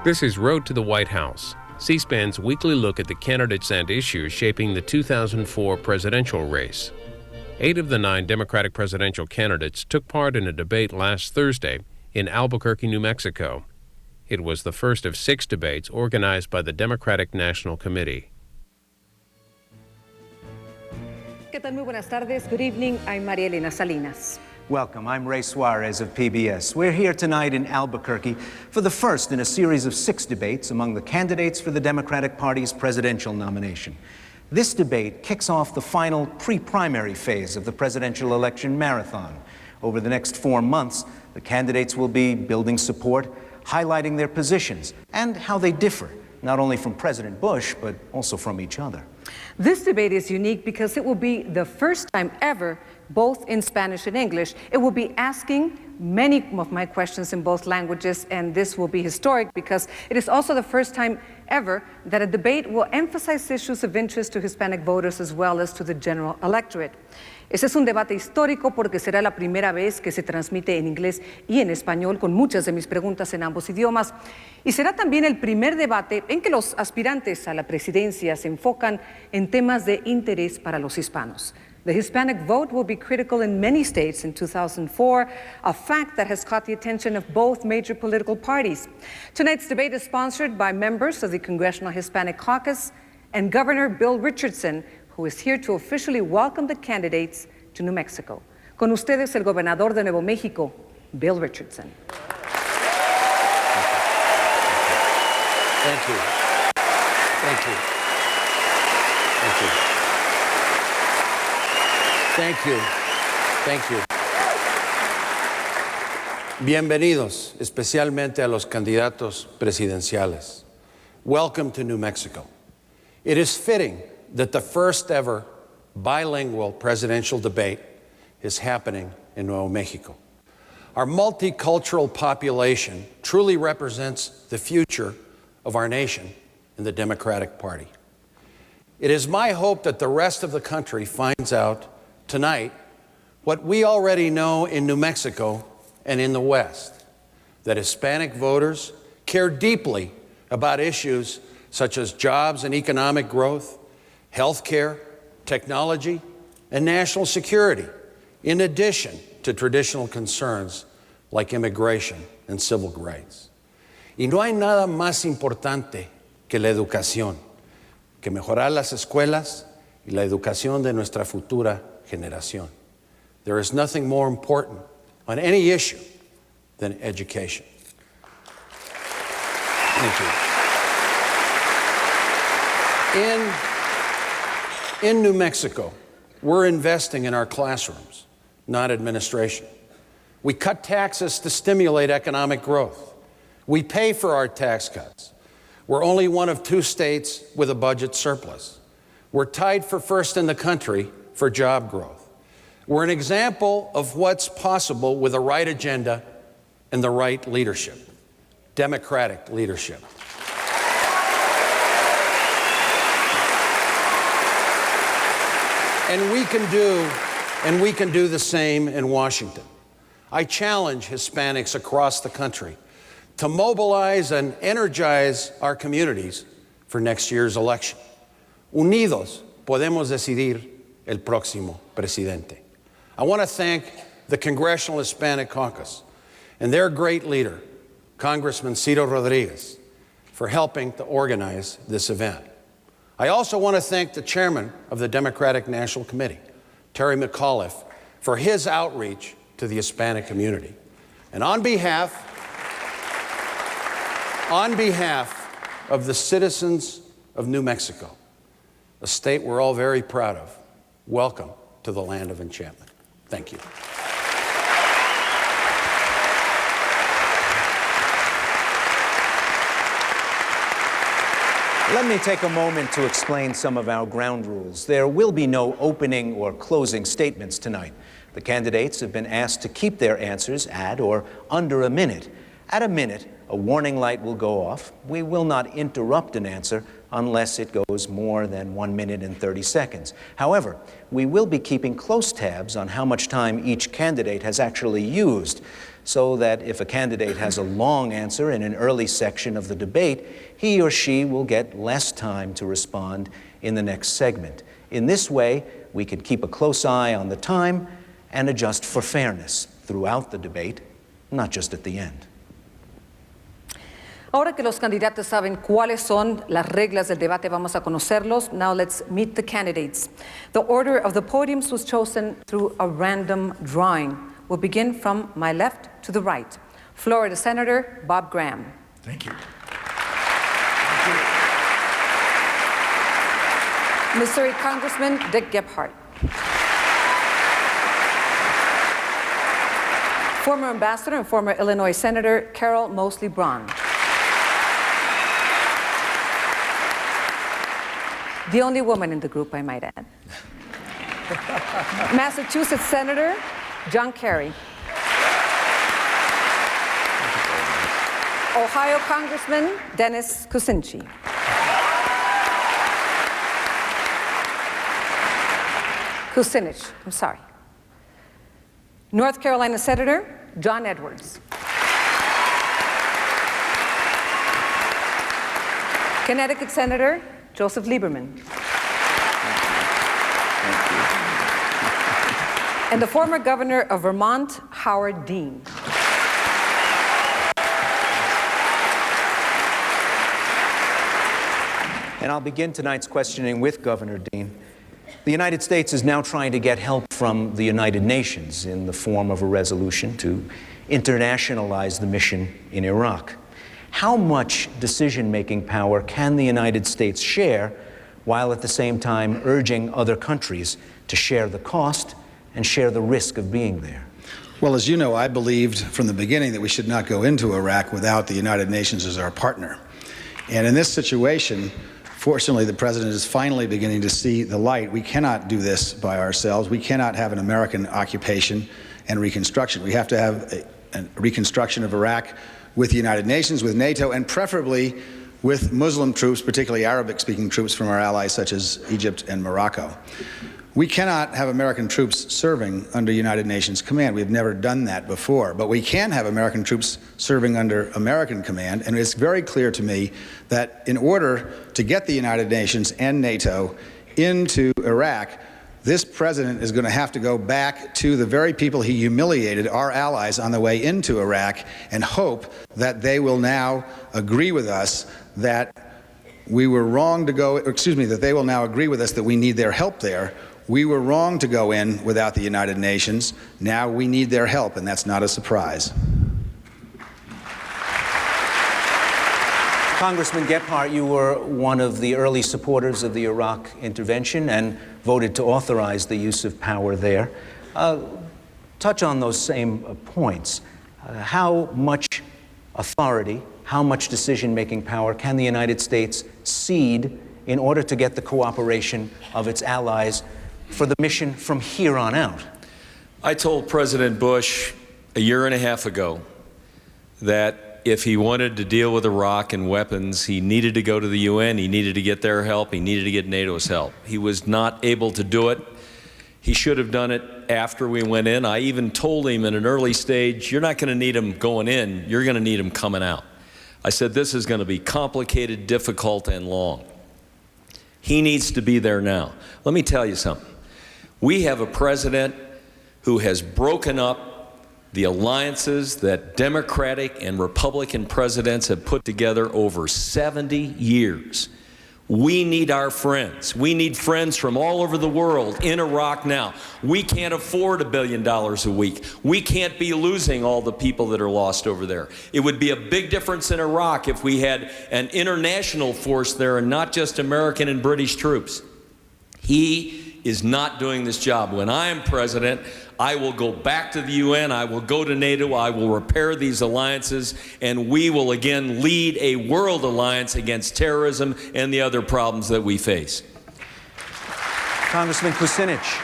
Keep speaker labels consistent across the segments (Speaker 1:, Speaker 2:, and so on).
Speaker 1: This is Road to the White House, C-SPAN's weekly look at the candidates and issues shaping the 2004 presidential race. 8 of the 9 Democratic presidential candidates took part in a debate last Thursday in Albuquerque, New Mexico. It was the first of 6 debates organized by the Democratic National Committee.
Speaker 2: ¿Qué tal? Muy buenas tardes. Good evening. I'm Maria Elena Salinas.
Speaker 3: Welcome. I'm Ray Suarez of PBS. We're here tonight in Albuquerque for the first in a series of 6 debates among the candidates for the Democratic Party's presidential nomination. This debate kicks off the final pre-primary phase of the presidential election marathon. Over the next 4 months, the candidates will be building support, highlighting their positions, and how they differ, not only from President Bush, but also from each other.
Speaker 2: This debate is unique because it will be the first time ever, both in Spanish and English. It will be asking many of my questions in both languages, and this will be historic because it is also the first time ever that a debate will emphasize issues of interest to Hispanic voters as well as to the general electorate. Este es un debate histórico porque será la primera vez que se transmite en inglés y en español, con muchas de mis preguntas en ambos idiomas. Y será también el primer debate en que los aspirantes a la presidencia se enfocan en temas de interés para los hispanos. The Hispanic vote will be critical in many states in 2004, a fact that has caught the attention of both major political parties. Tonight's debate is sponsored by members of the Congressional Hispanic Caucus and Governor Bill Richardson, who is here to officially welcome the candidates to New Mexico. Con ustedes, el gobernador de Nuevo México, Bill Richardson.
Speaker 4: Thank you. Thank you. Thank you. Thank you. Thank you. Bienvenidos, especialmente a los candidatos presidenciales. Welcome to New Mexico. It is fitting that the first ever bilingual presidential debate is happening in Nuevo Mexico. Our multicultural population truly represents the future of our nation and the Democratic Party. It is my hope that the rest of the country finds out tonight what we already know in New Mexico and in the West, that Hispanic voters care deeply about issues such as jobs and economic growth, health care, technology, and national security, in addition to traditional concerns like immigration and civil rights. Y no hay nada más importante que la educación, que mejorar las escuelas y la educación de nuestra futura generación. There is nothing more important on any issue than education. Thank you. In New Mexico, we're investing in our classrooms, not administration. We cut taxes to stimulate economic growth. We pay for our tax cuts. We're only one of 2 states with a budget surplus. We're tied for first in the country for job growth. We're an example of what's possible with the right agenda and the right leadership, democratic leadership. And we can do the same in Washington. I challenge Hispanics across the country to mobilize and energize our communities for next year's election. Unidos podemos decidir el próximo presidente. I want to thank the Congressional Hispanic Caucus and their great leader, Congressman Cito Rodriguez, for helping to organize this event. I also want to thank the chairman of the Democratic National Committee, Terry McAuliffe, for his outreach to the Hispanic community. And on behalf of the citizens of New Mexico, a state we're all very proud of, welcome to the land of enchantment. Thank you.
Speaker 3: Let me take a moment to explain some of our ground rules. There will be no opening or closing statements tonight. The candidates have been asked to keep their answers at or under a minute. At a minute, a warning light will go off. We will not interrupt an answer, unless it goes more than 1 minute and 30 seconds. However, we will be keeping close tabs on how much time each candidate has actually used, so that if a candidate has a long answer in an early section of the debate, he or she will get less time to respond in the next segment. In this way, we can keep a close eye on the time and adjust for fairness throughout the debate, not just at the end.
Speaker 2: Ahora que los candidatos saben cuáles son las reglas del debate, vamos a conocerlos. Now let's meet the candidates. The order of the podiums was chosen through a random drawing. We'll begin from my left to the right. Florida Senator Bob Graham.
Speaker 5: Thank you.
Speaker 2: Missouri Congressman Dick Gephardt. Former Ambassador and former Illinois Senator Carol Moseley Braun. The only woman in the group, I might add. Massachusetts Senator John Kerry. Ohio Congressman Dennis Kucinich. I'm sorry. North Carolina Senator John Edwards. Connecticut Senator Joseph Lieberman. And the former governor of Vermont, Howard Dean.
Speaker 3: And I'll begin tonight's questioning with Governor Dean. The United States is now trying to get help from the United Nations in the form of a resolution to internationalize the mission in Iraq. How much decision-making power can the United States share, while at the same time urging other countries to share the cost and share the risk of being there?
Speaker 5: Well, as you know, I believed from the beginning that we should not go into Iraq without the United Nations as our partner. And in this situation, fortunately, the President is finally beginning to see the light. We cannot do this by ourselves. We cannot have an American occupation and reconstruction. We have to have a reconstruction of Iraq with the United Nations, with NATO, and preferably with Muslim troops, particularly Arabic-speaking troops from our allies such as Egypt and Morocco. We cannot have American troops serving under United Nations command. We've never done that before. But we can have American troops serving under American command, and it's very clear to me that in order to get the United Nations and NATO into Iraq, this president is going to have to go back to the very people he humiliated, our allies, on the way into Iraq, and hope that they will now agree with us that we were wrong to go, that they will now agree with us that we need their help there. We were wrong to go in without the United Nations. Now we need their help, and that's not a surprise.
Speaker 3: Congressman Gephardt, you were one of the early supporters of the Iraq intervention and voted to authorize the use of power there. Touch on those same points. How much authority, how much decision-making power can the United States cede in order to get the cooperation of its allies for the mission from here on out?
Speaker 6: I told President Bush a year and a half ago that if he wanted to deal with Iraq and weapons, he needed to go to the UN, he needed to get their help, he needed to get NATO's help. He was not able to do it. He should have done it after we went in. I even told him in an early stage, you're not going to need him going in, you're going to need him coming out. I said, this is going to be complicated, difficult, and long. He needs to be there now. Let me tell you something. We have a president who has broken up the alliances that Democratic and Republican presidents have put together over 70 years. We need our friends. We need friends from all over the world in Iraq now. We can't afford $1 billion a week. We can't be losing all the people that are lost over there. It would be a big difference in Iraq if we had an international force there and not just American and British troops. He is not doing this job. When I am president, I will go back to the UN, I will go to NATO, I will repair these alliances, and we will again lead a world alliance against terrorism and the other problems that we face.
Speaker 3: Congressman Kucinich,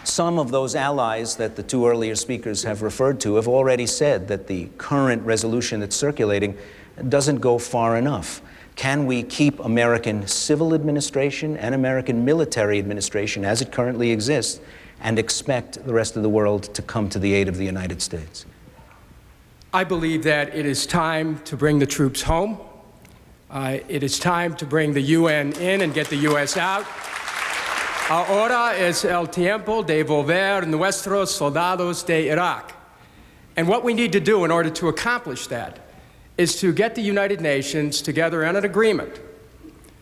Speaker 3: some of those allies that the two earlier speakers have referred to have already said that the current resolution that's circulating doesn't go far enough. Can we keep American civil administration and American military administration as it currently exists and expect the rest of the world to come to the aid of the United States?
Speaker 7: I believe that it is time to bring the troops home. It is time to bring the UN in and get the U.S. out. Ahora es el tiempo de volver nuestros soldados de Iraq. And what we need to do in order to accomplish that is to get the United Nations together on an agreement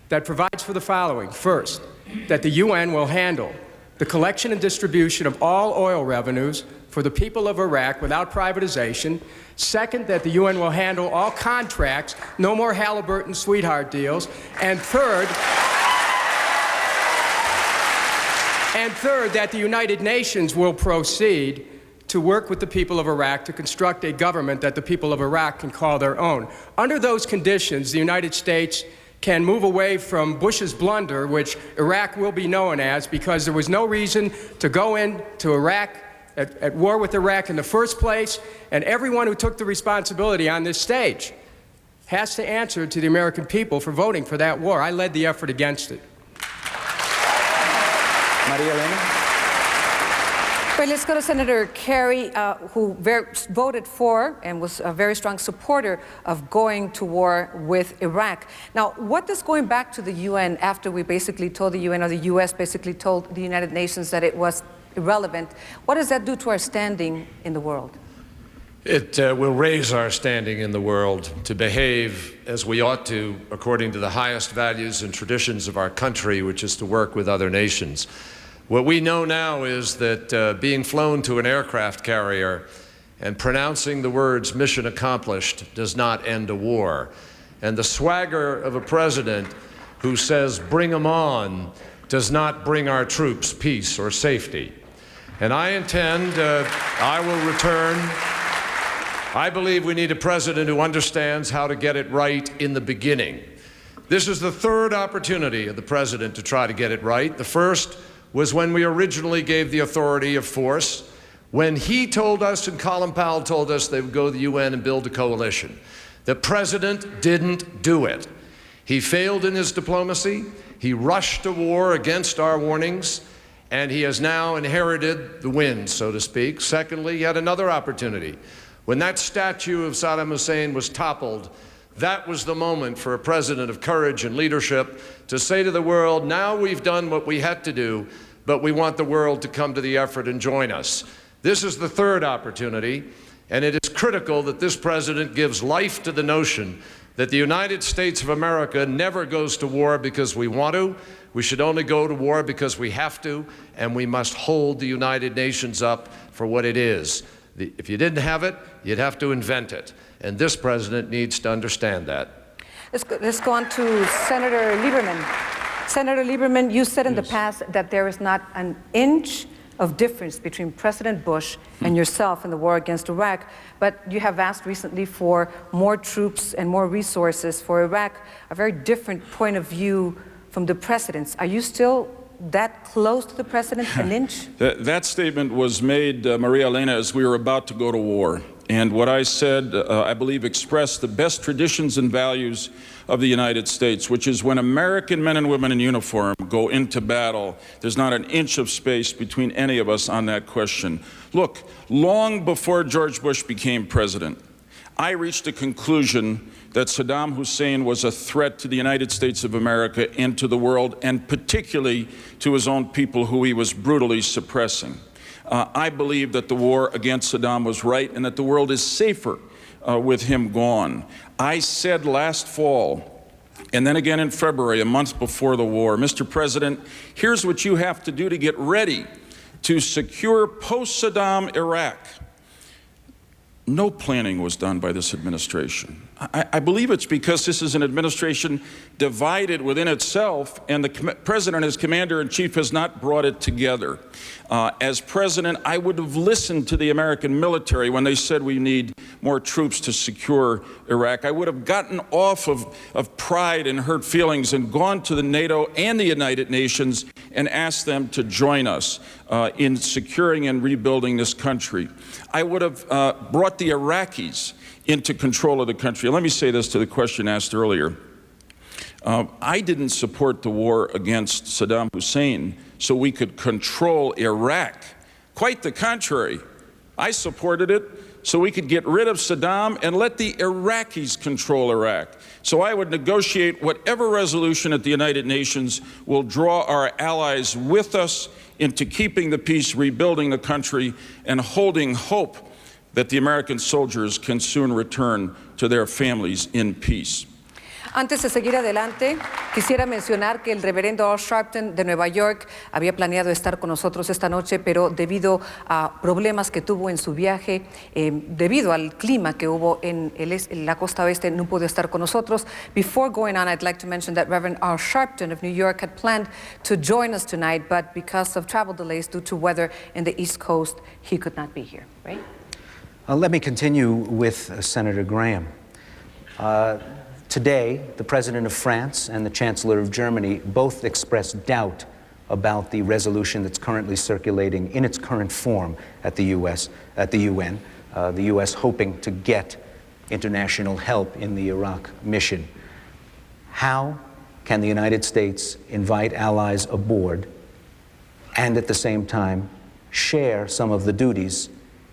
Speaker 7: that provides for the following. First, that the UN will handle the collection and distribution of all oil revenues for the people of Iraq without privatization. Second, that the UN will handle all contracts, no more Halliburton sweetheart deals. And third, that the United Nations will proceed to work with the people of Iraq to construct a government that the people of Iraq can call their own. Under those conditions, the United States can move away from Bush's blunder, which Iraq will be known as, because there was no reason to go into Iraq at war with Iraq in the first place, and everyone who took the responsibility on this stage has to answer to the American people for voting for that war. I led the effort against it.
Speaker 3: Maria Elena?
Speaker 2: Right, let's go to Senator Kerry, who voted for and was a very strong supporter of going to war with Iraq. Now, what does going back to the UN after we basically told the UN, or the U.S. basically told the United Nations that it was irrelevant, what does that do to our standing in the world?
Speaker 8: It will raise our standing in the world to behave as we ought to, according to the highest values and traditions of our country, which is to work with other nations. What we know now is that being flown to an aircraft carrier and pronouncing the words "mission accomplished" does not end a war. And the swagger of a president who says "bring them on" does not bring our troops peace or safety. And I intend, I will return. I believe we need a president who understands how to get it right in the beginning. This is the third opportunity of the president to try to get it right. The first was when we originally gave the authority of force, when he told us and Colin Powell told us they would go to the UN and build a coalition. The president didn't do it. He failed in his diplomacy. He rushed to war against our warnings, and he has now inherited the wind, so to speak. Secondly, he had another opportunity. When that statue of Saddam Hussein was toppled, that was the moment for a president of courage and leadership to say to the world, now we've done what we had to do, but we want the world to come to the effort and join us. This is the third opportunity, and it is critical that this president gives life to the notion that the United States of America never goes to war because we want to. We should only go to war because we have to, and we must hold the United Nations up for what it is. If you didn't have it, you'd have to invent it. And this president needs to understand that.
Speaker 2: Let's go on to Senator Lieberman. Senator Lieberman, you said in the past that there is not an inch of difference between President Bush and yourself in the war against Iraq, but you have asked recently for more troops and more resources for Iraq, a very different point of view from the president's. Are you still that close to the president, an inch?
Speaker 9: That statement was made, Maria Elena, as we were about to go to war. And what I said, I believe, expressed the best traditions and values of the United States, which is when American men and women in uniform go into battle, there's not an inch of space between any of us on that question. Look, long before George Bush became president, I reached a conclusion that Saddam Hussein was a threat to the United States of America and to the world, and particularly to his own people who he was brutally suppressing. I believe that the war against Saddam was right and that the world is safer with him gone. I said last fall, and then again in February, a month before the war, Mr. President, here's what you have to do to get ready to secure post-Saddam Iraq. No planning was done by this administration. I believe it's because this is an administration divided within itself, and the president as commander-in-chief has not brought it together. As president, I would have listened to the American military when they said we need more troops to secure Iraq. I would have gotten off of pride and hurt feelings and gone to the NATO and the United Nations and asked them to join us in securing and rebuilding this country. I would have brought the Iraqis into control of the country. Let me say this to the question asked earlier. I didn't support the war against Saddam Hussein so we could control Iraq. Quite the contrary. I supported it so we could get rid of Saddam and let the Iraqis control Iraq. So I would negotiate whatever resolution at the United Nations will draw our allies with us into keeping the peace, rebuilding the country, and holding hope that the American soldiers can soon return to their families in peace.
Speaker 2: Antes de seguir adelante, quisiera mencionar que el reverendo Al Sharpton de Nueva York había planeado estar con nosotros esta noche, pero debido a problemas que tuvo en su viaje, debido al clima que hubo en la costa oeste, no pudo estar con nosotros. Before going on, I'd like to mention that Reverend Al Sharpton of New York had planned to join us tonight, but because of travel delays due to weather in the East Coast, he could not be here, right?
Speaker 3: Let me continue with Senator Graham. Today, the President of France and the Chancellor of Germany both expressed doubt about the resolution that's currently circulating in its current form at the UN, the U.S. hoping to get international help in the Iraq mission. How can the United States invite allies aboard and at the same time share some of the duties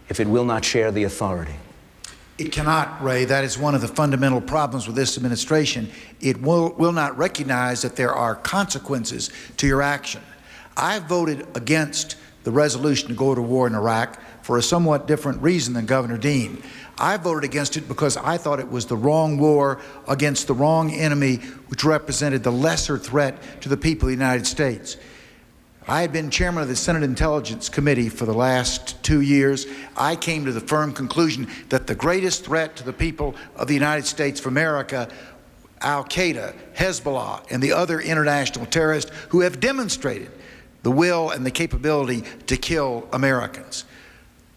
Speaker 3: if it will not share the authority?
Speaker 10: It cannot, Ray. That is one of the fundamental problems with this administration. It will not recognize that there are consequences to your action. I voted against the resolution to go to war in Iraq for a somewhat different reason than Governor Dean. I voted against it because I thought it was the wrong war against the wrong enemy, which represented the lesser threat to the people of the United States. I had been chairman of the Senate Intelligence Committee for the last 2 years. I came to the firm conclusion that the greatest threat to the people of the United States of America, Al-Qaeda, Hezbollah, and the other international terrorists who have demonstrated the will and the capability to kill Americans.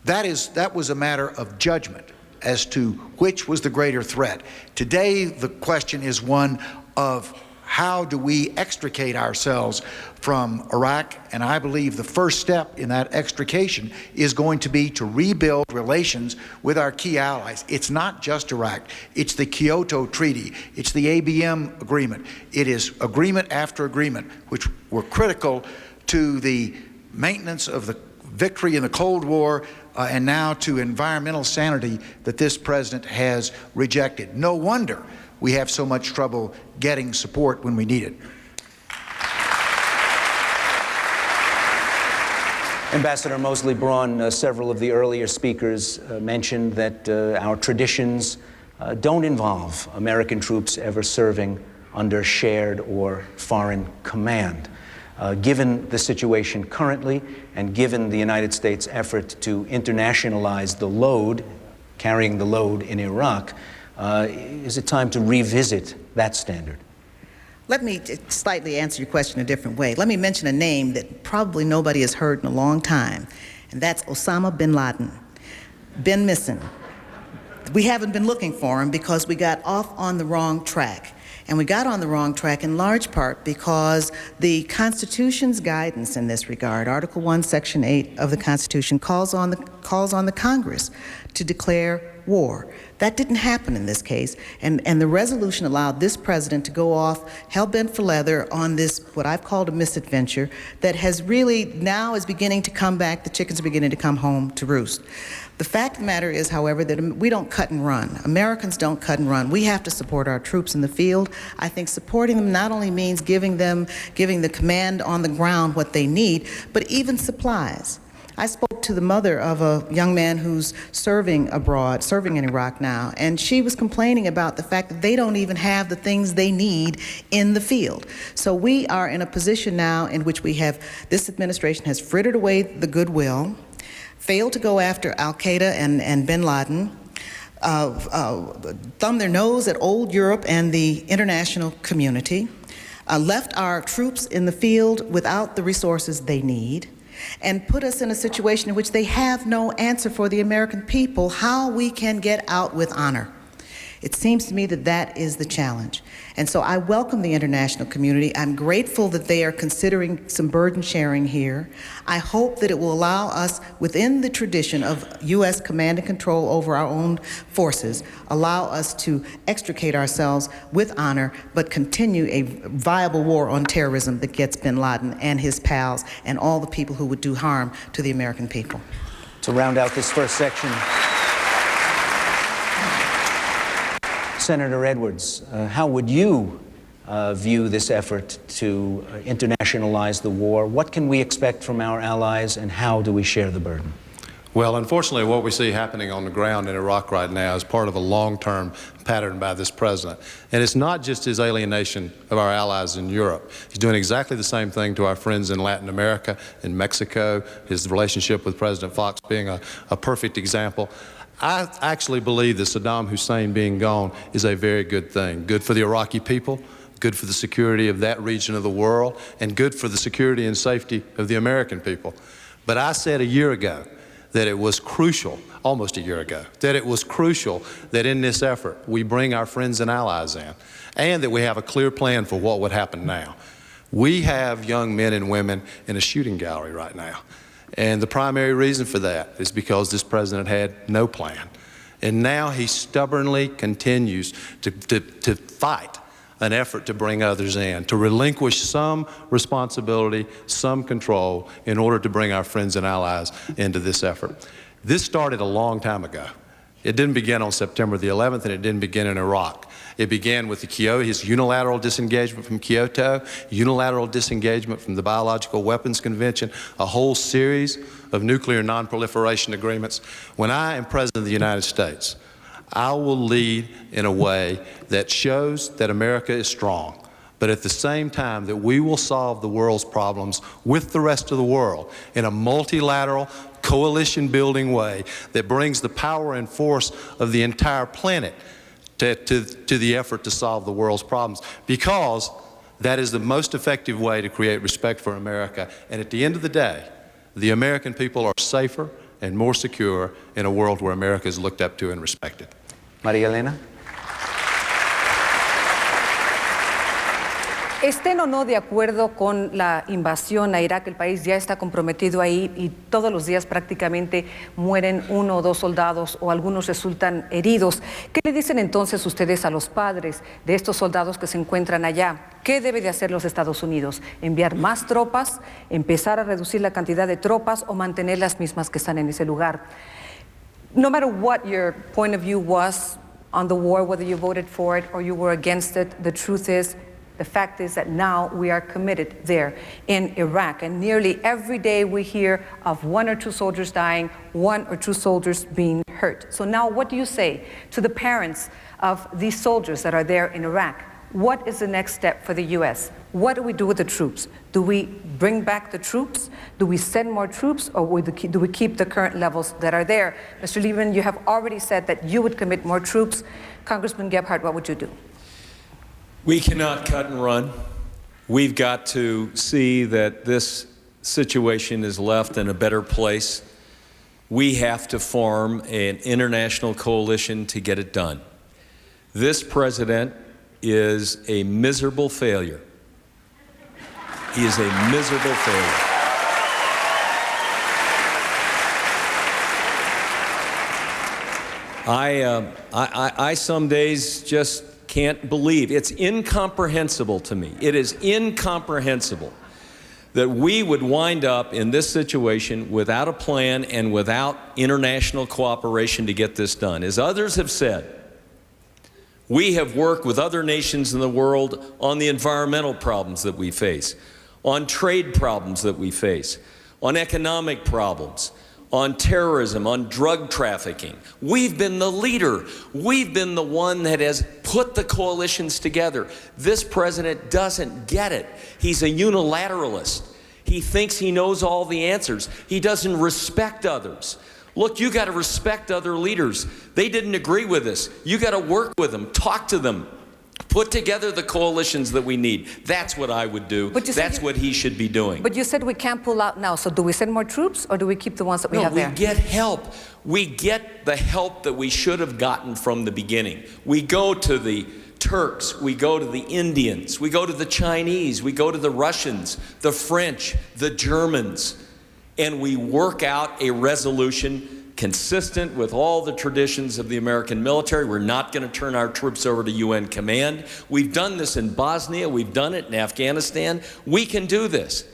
Speaker 10: That was a matter of judgment as to which was the greater threat. Today, the question is one of how do we extricate ourselves from Iraq? And I believe the first step in that extrication is going to be to rebuild relations with our key allies. It's not just Iraq. It's the Kyoto Treaty. It's the ABM agreement. It is agreement after agreement, which were critical to the maintenance of the victory in the Cold War and now to environmental sanity that this president has rejected. No wonder we have so much trouble getting support when we need it.
Speaker 3: Ambassador Mosley Braun, several of the earlier speakers mentioned that our traditions don't involve American troops ever serving under shared or foreign command. Given the situation currently and given the United States' effort to internationalize the load, carrying the load in Iraq, is it time to revisit that standard?
Speaker 11: Let me slightly answer your question a different way. Let me mention a name that probably nobody has heard in a long time, and that's Osama bin Laden. Been missing. We haven't been looking for him because we got off on the wrong track. And we got on the wrong track in large part because the Constitution's guidance in this regard, Article 1, Section 8 of the Constitution, calls on the Congress to declare war. That didn't happen in this case, and the resolution allowed this president to go off hell-bent for leather on this, what I've called a misadventure, that has really now is beginning to come back. The chickens are beginning to come home to roost. The fact of the matter is, however, that we don't cut and run. Americans don't cut and run. We have to support our troops in the field. I think supporting them not only means giving the command on the ground what they need, but even supplies. I spoke to the mother of a young man who's serving abroad, serving in Iraq now, and she was complaining about the fact that they don't even have the things they need in the field. So we are in a position now in which this administration has frittered away the goodwill, failed to go after Al-Qaeda and bin Laden, thumbed their nose at old Europe and the international community, left our troops in the field without the resources they need, and put us in a situation in which they have no answer for the American people how we can get out with honor. It seems to me that that is the challenge. And so I welcome the international community. I'm grateful that they are considering some burden sharing here. I hope that it will allow us, within the tradition of U.S. command and control over our own forces, allow us to extricate ourselves with honor, but continue a viable war on terrorism that gets bin Laden and his pals and all the people who would do harm to the American people.
Speaker 3: To round out this first section, Senator Edwards, how would you view this effort to internationalize the war? What can we expect from our allies, and how do we share the burden?
Speaker 12: Well, unfortunately, what we see happening on the ground in Iraq right now is part of a long-term pattern by this president. And it's not just his alienation of our allies in Europe. He's doing exactly the same thing to our friends in Latin America, in Mexico, his relationship with President Fox being a perfect example. I actually believe that Saddam Hussein being gone is a very good thing. Good for the Iraqi people, good for the security of that region of the world, and good for the security and safety of the American people. But I said a year ago that it was crucial, almost a year ago, that it was crucial that in this effort we bring our friends and allies in, and that we have a clear plan for what would happen now. We have young men and women in a shooting gallery right now. And the primary reason for that is because this president had no plan. And now he stubbornly continues to fight an effort to bring others in, to relinquish some responsibility, some control, in order to bring our friends and allies into this effort. This started a long time ago. It didn't begin on September the 11th, and it didn't begin in Iraq. It began with his unilateral disengagement from Kyoto, unilateral disengagement from the Biological Weapons Convention, a whole series of nuclear non-proliferation agreements. When I am President of the United States, I will lead in a way that shows that America is strong, but at the same time that we will solve the world's problems with the rest of the world in a multilateral, coalition-building way that brings the power and force of the entire planet to the effort to solve the world's problems, because that is the most effective way to create respect for America. And at the end of the day, the American people are safer and more secure in a world where America is looked up to and respected.
Speaker 3: María Elena?
Speaker 2: Estén o no de acuerdo con la invasión a Irak, el país ya está comprometido ahí y todos los días prácticamente mueren 1 o 2 soldados o algunos resultan heridos. ¿Qué le dicen entonces ustedes a los padres de estos soldados que se encuentran allá? ¿Qué debe de hacer los Estados Unidos? ¿Enviar más tropas, empezar a reducir la cantidad de tropas o mantener las mismas que están en ese lugar? No matter what your point of view was on the war, whether you voted for it or you were against it, the truth is, the fact is that now we are committed there in Iraq, and nearly every day we hear of 1 or 2 soldiers dying, 1 or 2 soldiers being hurt. So now what do you say to the parents of these soldiers that are there in Iraq? What is the next step for the U.S.? What do we do with the troops? Do we bring back the troops? Do we send more troops, or do we keep the current levels that are there? Mr. Lieberman, you have already said that you would commit more troops. Congressman Gebhardt, what would you do?
Speaker 6: We cannot cut and run. We've got to see that this situation is left in a better place. We have to form an international coalition to get it done. This president is a miserable failure. He is a miserable failure. I some days just can't believe. It's incomprehensible to me. It is incomprehensible that we would wind up in this situation without a plan and without international cooperation to get this done. As others have said, we have worked with other nations in the world on the environmental problems that we face, on trade problems that we face, on economic problems, on terrorism, on drug trafficking. We've been the leader. We've been the one that has put the coalitions together. This president doesn't get it. He's a unilateralist. He thinks he knows all the answers. He doesn't respect others. Look, you got to respect other leaders. They didn't agree with us. You got to work with them, talk to them, Put together the coalitions that we need. That's what I would do. That's what he should be doing.
Speaker 2: But you said we can't pull out now, so do we send more troops or do we keep the ones that we have there?
Speaker 6: No, we get help. We get the help that we should have gotten from the beginning. We go to the Turks, we go to the Indians, we go to the Chinese, we go to the Russians, the French, the Germans, and we work out a resolution consistent with all the traditions of the American military. We're not going to turn our troops over to UN command. We've done this in Bosnia, we've done it in Afghanistan. We can do this.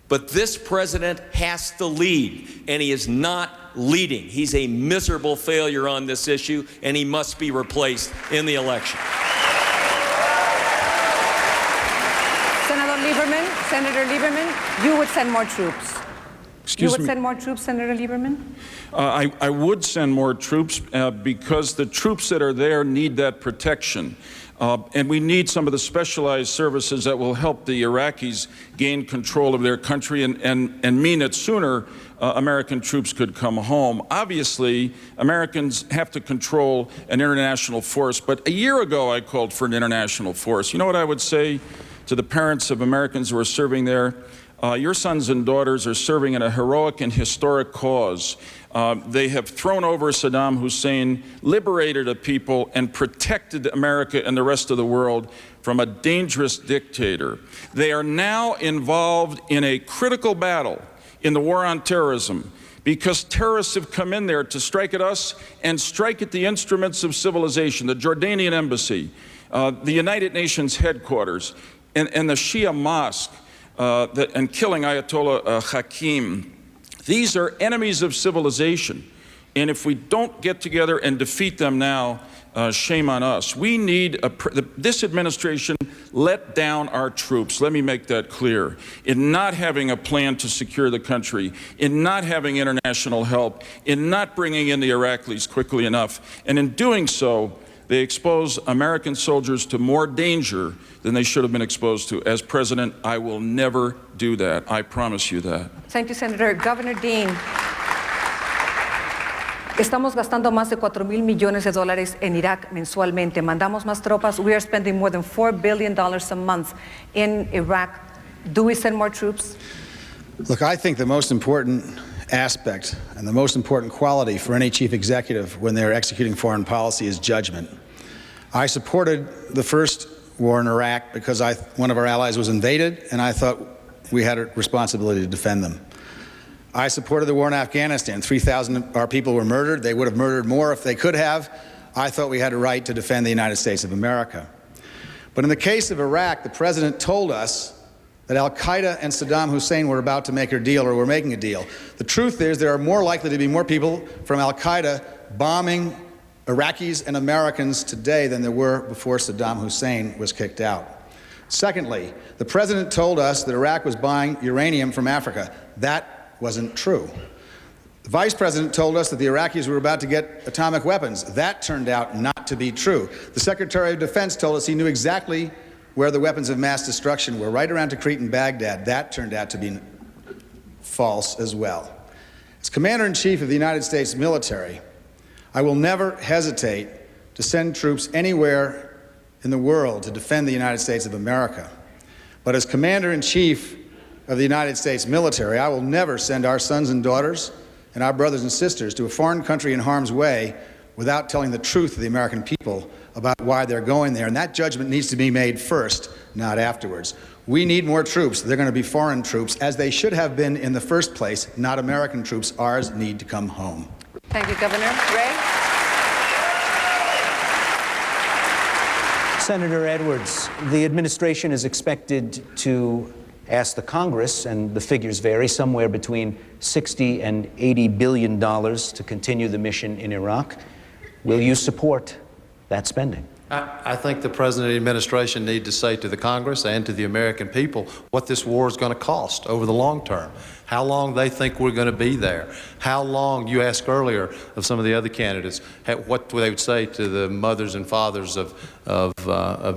Speaker 6: But this president has to lead, and he is not leading. He's a miserable failure on this issue, and he must be replaced in the election.
Speaker 2: Senator Lieberman, you would send more troops.
Speaker 9: Excuse me?
Speaker 2: You would send more troops, Senator Lieberman?
Speaker 9: I would send more troops because the troops that are there need that protection. And we need some of the specialized services that will help the Iraqis gain control of their country and mean that sooner American troops could come home. Obviously, Americans have to control an international force, but a year ago I called for an international force. You know what I would say to the parents of Americans who are serving there? Your sons and daughters are serving in a heroic and historic cause. They have thrown over Saddam Hussein, liberated a people, and protected America and the rest of the world from a dangerous dictator. They are now involved in a critical battle in the war on terrorism, because terrorists have come in there to strike at us and strike at the instruments of civilization, the Jordanian embassy, the United Nations headquarters, and the Shia mosque, and killing Ayatollah Hakim. These are enemies of civilization, and if we don't get together and defeat them now, shame on us. We need this administration let down our troops, let me make that clear, in not having a plan to secure the country, in not having international help, in not bringing in the Iraqis quickly enough, and in doing so, they expose American soldiers to more danger than they should have been exposed to. As president, I will never do that. I promise you that.
Speaker 2: Thank you, Senator. Governor Dean, estamos gastando más de $4,000 millones en Irak mensualmente. Mandamos más tropas. We are spending more than $4 billion a month in Iraq. Do we send more troops?
Speaker 5: Look, I think the most important aspect and the most important quality for any chief executive when they're executing foreign policy is judgment. I supported the first war in Iraq because one of our allies was invaded, and I thought we had a responsibility to defend them. I supported the war in Afghanistan. 3,000 of our people were murdered. They would have murdered more if they could have. I thought we had a right to defend the United States of America. But in the case of Iraq, the president told us that al-Qaeda and Saddam Hussein were about to make a deal, or were making a deal. The truth is there are more likely to be more people from al-Qaeda bombing Iraqis and Americans today than there were before Saddam Hussein was kicked out. Secondly, the president told us that Iraq was buying uranium from Africa. That wasn't true. The vice president told us that the Iraqis were about to get atomic weapons. That turned out not to be true. The Secretary of Defense told us he knew exactly where the weapons of mass destruction were, right around Tikrit and Baghdad. That turned out to be false as well. As Commander-in-Chief of the United States military, I will never hesitate to send troops anywhere in the world to defend the United States of America. But as Commander-in-Chief of the United States military, I will never send our sons and daughters and our brothers and sisters to a foreign country in harm's way without telling the truth to the American people about why they're going there. And that judgment needs to be made first, not afterwards. We need more troops. They're going to be foreign troops, as they should have been in the first place, not American troops. Ours need to come home.
Speaker 2: Thank you, Governor. Ray?
Speaker 3: Senator Edwards, the administration is expected to ask the Congress, and the figures vary, somewhere between $60 and $80 billion to continue the mission in Iraq. Will you support that spending?
Speaker 12: I think the President and the administration need to say to the Congress and to the American people what this war is going to cost over the long term, how long they think we're going to be there, how long, you asked earlier of some of the other candidates, what they would say to the mothers and fathers of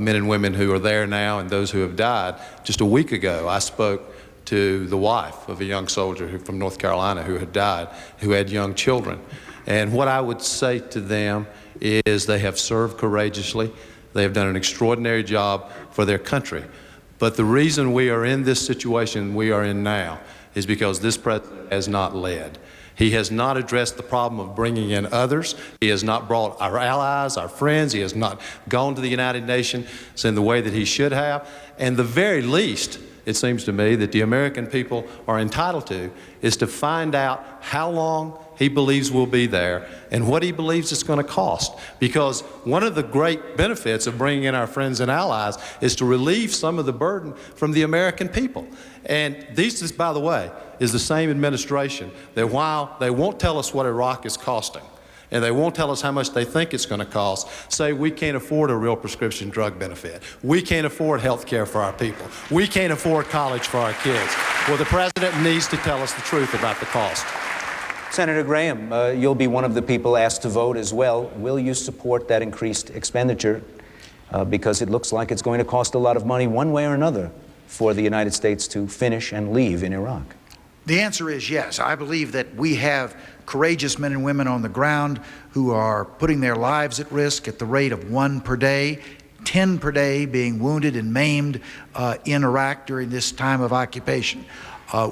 Speaker 12: men and women who are there now and those who have died. Just a week ago, I spoke to the wife of a young soldier from North Carolina who had died, who had young children. And what I would say to them is they have served courageously. They have done an extraordinary job for their country. But the reason we are in this situation we are in now is because this president has not led. He has not addressed the problem of bringing in others. He has not brought our allies, our friends. He has not gone to the United Nations in the way that he should have. And the very least, it seems to me, that the American people are entitled to is to find out how long he believes we'll be there and what he believes it's going to cost. Because one of the great benefits of bringing in our friends and allies is to relieve some of the burden from the American people. And this, by the way, is the same administration that while they won't tell us what Iraq is costing, and they won't tell us how much they think it's going to cost, say we can't afford a real prescription drug benefit. We can't afford health care for our people. We can't afford college for our kids. Well, the president needs to tell us the truth about the cost.
Speaker 3: Senator Graham, you'll be one of the people asked to vote as well. Will you support that increased expenditure? Because it looks like it's going to cost a lot of money one way or another for the United States to finish and leave in Iraq.
Speaker 10: The answer is yes. I believe that we have courageous men and women on the ground who are putting their lives at risk at the rate of 1 per day, 10 per day being wounded and maimed in Iraq during this time of occupation.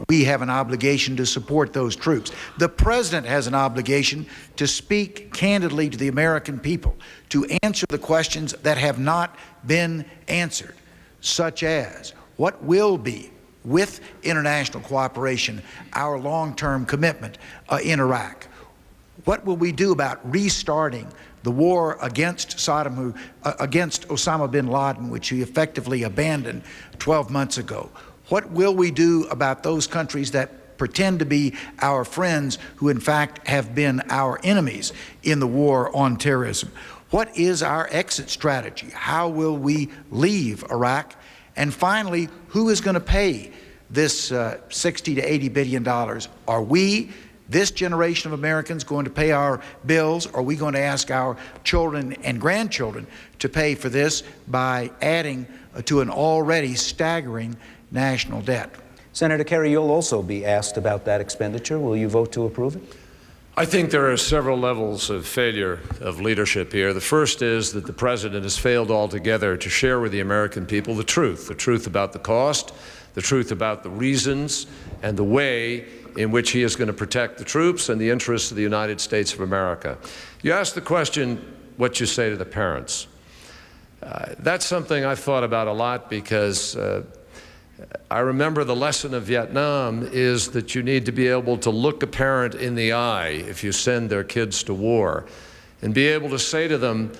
Speaker 10: We have an obligation to support those troops. The president has an obligation to speak candidly to the American people, to answer the questions that have not been answered, such as what will be, with international cooperation, our long-term commitment in Iraq. What will we do about restarting the war against against Osama bin Laden, which he effectively abandoned 12 months ago? What will we do about those countries that pretend to be our friends who in fact have been our enemies in the war on terrorism? What is our exit strategy? How will we leave Iraq? And finally, who is going to pay this $60 to $80 billion? Are we, this generation of Americans, going to pay our bills? Are we going to ask our children and grandchildren to pay for this by adding to an already staggering national debt?
Speaker 3: Senator Kerry, you'll also be asked about that expenditure. Will you vote to approve it?
Speaker 8: I think there are several levels of failure of leadership here. The first is that the president has failed altogether to share with the American people the truth about the cost, the truth about the reasons, and the way in which he is going to protect the troops and the interests of the United States of America. You asked the question, what you say to the parents. That's something I've thought about a lot because I remember the lesson of Vietnam is that you need to be able to look a parent in the eye if you send their kids to war and be able to say to them,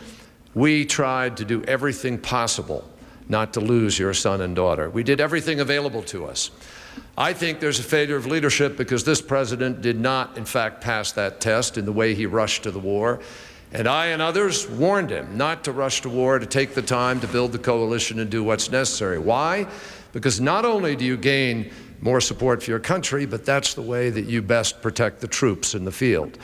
Speaker 8: we tried to do everything possible not to lose your son and daughter. We did everything available to us. I think there's a failure of leadership because this president did not, in fact, pass that test in the way he rushed to the war. And I and others warned him not to rush to war, to take the time to build the coalition and do what's necessary. Why? Because not only do you gain more support for your country, but that's the way that you best protect the troops in the field.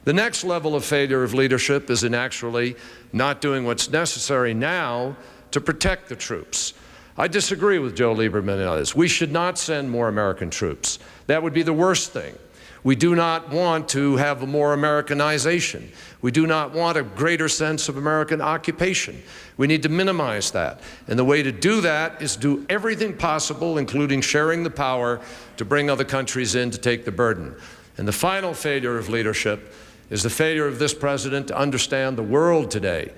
Speaker 8: The next level of failure of leadership is in actually not doing what's necessary now to protect the troops. I disagree with Joe Lieberman and others. We should not send more American troops. That would be the worst thing. We do not want to have a more Americanization. We do not want a greater sense of American occupation. We need to minimize that. And the way to do that is do everything possible, including sharing the power, to bring other countries in to take the burden. And the final failure of leadership is the failure of this president to understand the world today.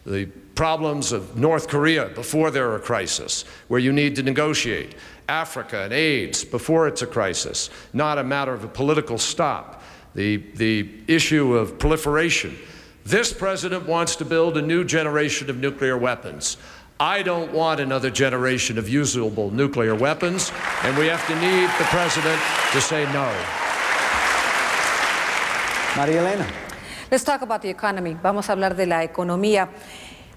Speaker 8: The problems of North Korea before they're a crisis, where you need to negotiate. Africa and AIDS before it's a crisis, not a matter of a political stop. The issue of proliferation. This president wants to build a new generation of nuclear weapons. I don't want another generation of usable nuclear weapons, and we have to need the president to say no.
Speaker 3: María Elena.
Speaker 2: Let's talk about the economy. Vamos a hablar de la economía.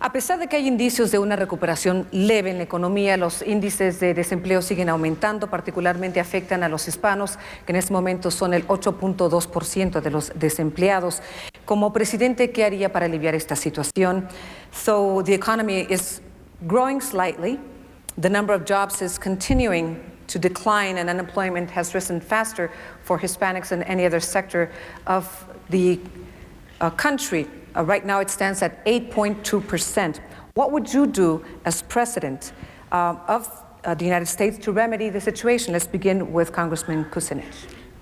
Speaker 2: A pesar de que hay indicios de una recuperación leve en la economía, los índices de desempleo siguen aumentando, particularmente afectan a los hispanos, que en este momento son el 8.2% de los desempleados. Como presidente, ¿qué haría para aliviar esta situación? So the economy is growing slightly. The number of jobs is continuing to decline, and unemployment has risen faster for Hispanics than any other sector of the country. Right now it stands at 8.2%. What would you do as president of the United States to remedy the situation? Let's begin with Congressman Kucinich.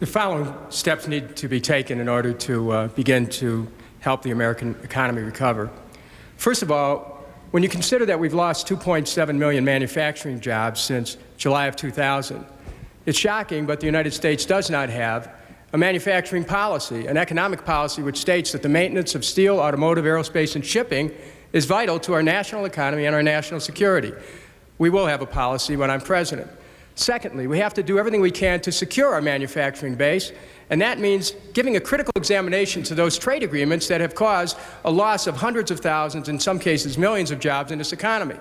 Speaker 7: The following steps need to be taken in order to begin to help the American economy recover. First of all, when you consider that we've lost 2.7 million manufacturing jobs since July of 2000, it's shocking, but the United States does not have a manufacturing policy, an economic policy which states that the maintenance of steel, automotive, aerospace, and shipping is vital to our national economy and our national security. We will have a policy when I'm president. Secondly, we have to do everything we can to secure our manufacturing base, and that means giving a critical examination to those trade agreements that have caused a loss of hundreds of thousands, in some cases millions of jobs in this economy.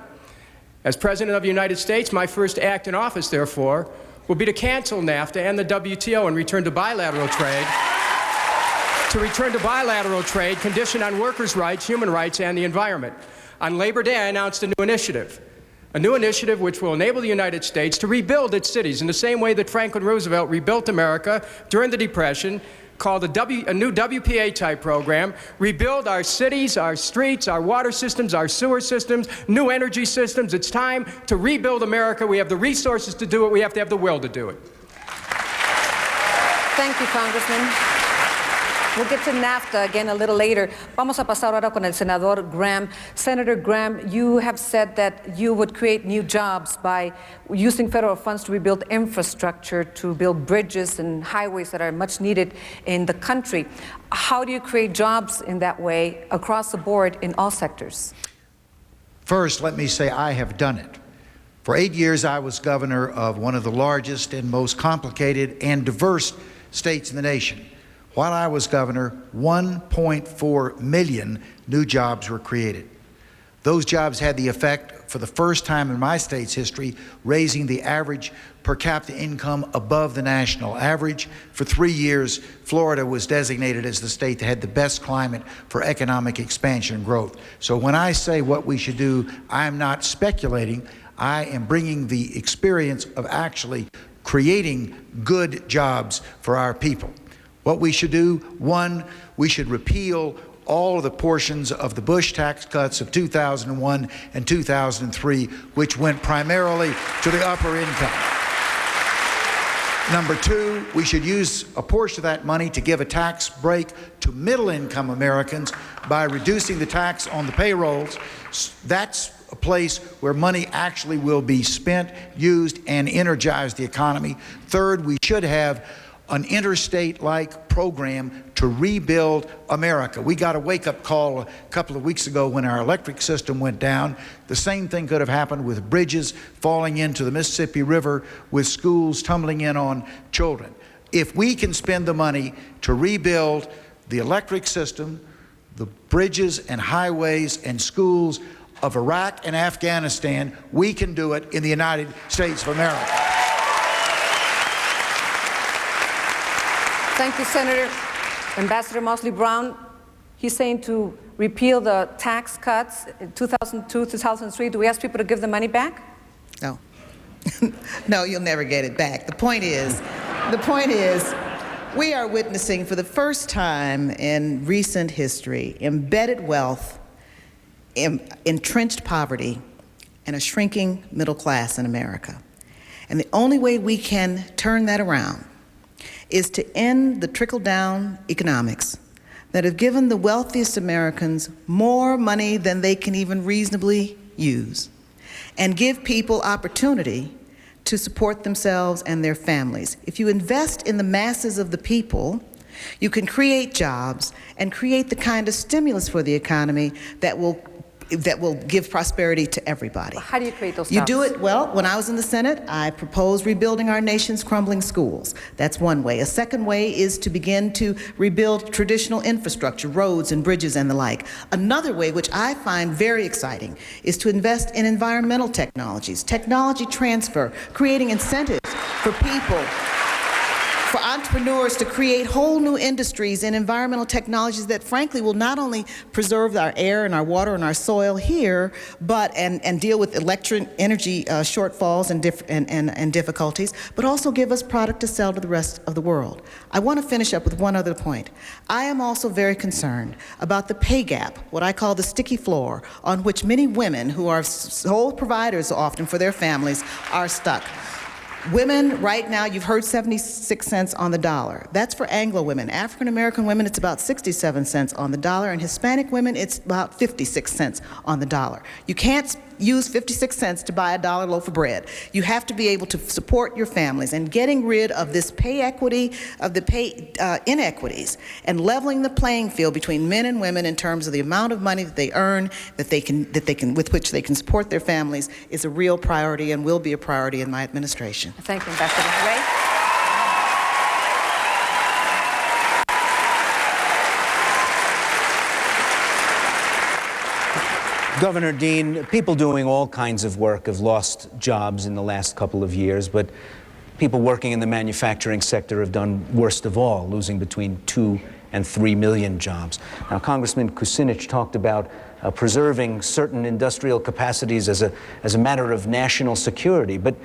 Speaker 7: As President of the United States, my first act in office, therefore, will be to cancel NAFTA and the WTO and return to bilateral trade, conditioned on workers' rights, human rights, and the environment. On Labor Day, I announced a new initiative which will enable the United States to rebuild its cities in the same way that Franklin Roosevelt rebuilt America during the Depression, called a new WPA-type program, rebuild our cities, our streets, our water systems, our sewer systems, new energy systems. It's time to rebuild America. We have the resources to do it. We have to have the will to do it.
Speaker 2: Thank you, Congressman. We'll get to NAFTA again a little later. Vamos a pasar ahora con el senador Graham. Senator Graham, you have said that you would create new jobs by using federal funds to rebuild infrastructure, to build bridges and highways that are much needed in the country. How do you create jobs in that way across the board in all sectors?
Speaker 10: First, let me say I have done it. For 8 years, I was governor of one of the largest and most complicated and diverse states in the nation. While I was governor, 1.4 million new jobs were created. Those jobs had the effect, for the first time in my state's history, raising the average per capita income above the national average. For 3 years, Florida was designated as the state that had the best climate for economic expansion and growth. So when I say what we should do, I'm not speculating. I am bringing the experience of actually creating good jobs for our people. What we should do, one, we should repeal all of the portions of the Bush tax cuts of 2001 and 2003, which went primarily to the upper income. Number two, we should use a portion of that money to give a tax break to middle-income Americans by reducing the tax on the payrolls. That's a place where money actually will be spent, used, and energize the economy. Third, we should have an interstate-like program to rebuild America. We got a wake-up call a couple of weeks ago when our electric system went down. The same thing could have happened with bridges falling into the Mississippi River, with schools tumbling in on children. If we can spend the money to rebuild the electric system, the bridges and highways and schools of Iraq and Afghanistan, we can do it in the United States of America.
Speaker 2: Thank you, Senator. Ambassador Mosley Brown, he's saying to repeal the tax cuts in 2002, 2003. Do we ask people to give the money back?
Speaker 11: No. No, you'll never get it back. The point is, we are witnessing for the first time in recent history embedded wealth, entrenched poverty, and a shrinking middle class in America. And the only way we can turn that around is to end the trickle-down economics that have given the wealthiest Americans more money than they can even reasonably use, and give people opportunity to support themselves and their families. If you invest in the masses of the people, you can create jobs and create the kind of stimulus for the economy that will give prosperity to everybody.
Speaker 2: Well, how do you create those jobs?
Speaker 11: You do it, well, when I was in the Senate, I proposed rebuilding our nation's crumbling schools. That's one way. A second way is to begin to rebuild traditional infrastructure, roads and bridges and the like. Another way, which I find very exciting, is to invest in environmental technologies, technology transfer, creating incentives for people for entrepreneurs to create whole new industries in environmental technologies that frankly will not only preserve our air and our water and our soil here, but and deal with electric energy shortfalls and difficulties, but also give us product to sell to the rest of the world. I want to finish up with one other point. I am also very concerned about the pay gap, what I call the sticky floor, on which many women who are sole providers often for their families are stuck. Women, right now, you've heard 76 cents on the dollar. That's for Anglo women. African American women, it's about 67 cents on the dollar, and Hispanic women, it's about 56 cents on the dollar. You can't use 56 cents to buy a dollar loaf of bread. You have to be able to support your families, and getting rid of this pay equity, of the pay inequities, and leveling the playing field between men and women in terms of the amount of money that they earn, with which they can support their families, is a real priority and will be a priority in my administration.
Speaker 2: Thank you, Ambassador Ray.
Speaker 3: Governor Dean, people doing all kinds of work have lost jobs in the last couple of years, but people working in the manufacturing sector have done worst of all, losing between 2 and 3 million jobs. Now, Congressman Kucinich talked about preserving certain industrial capacities as a matter of national security, but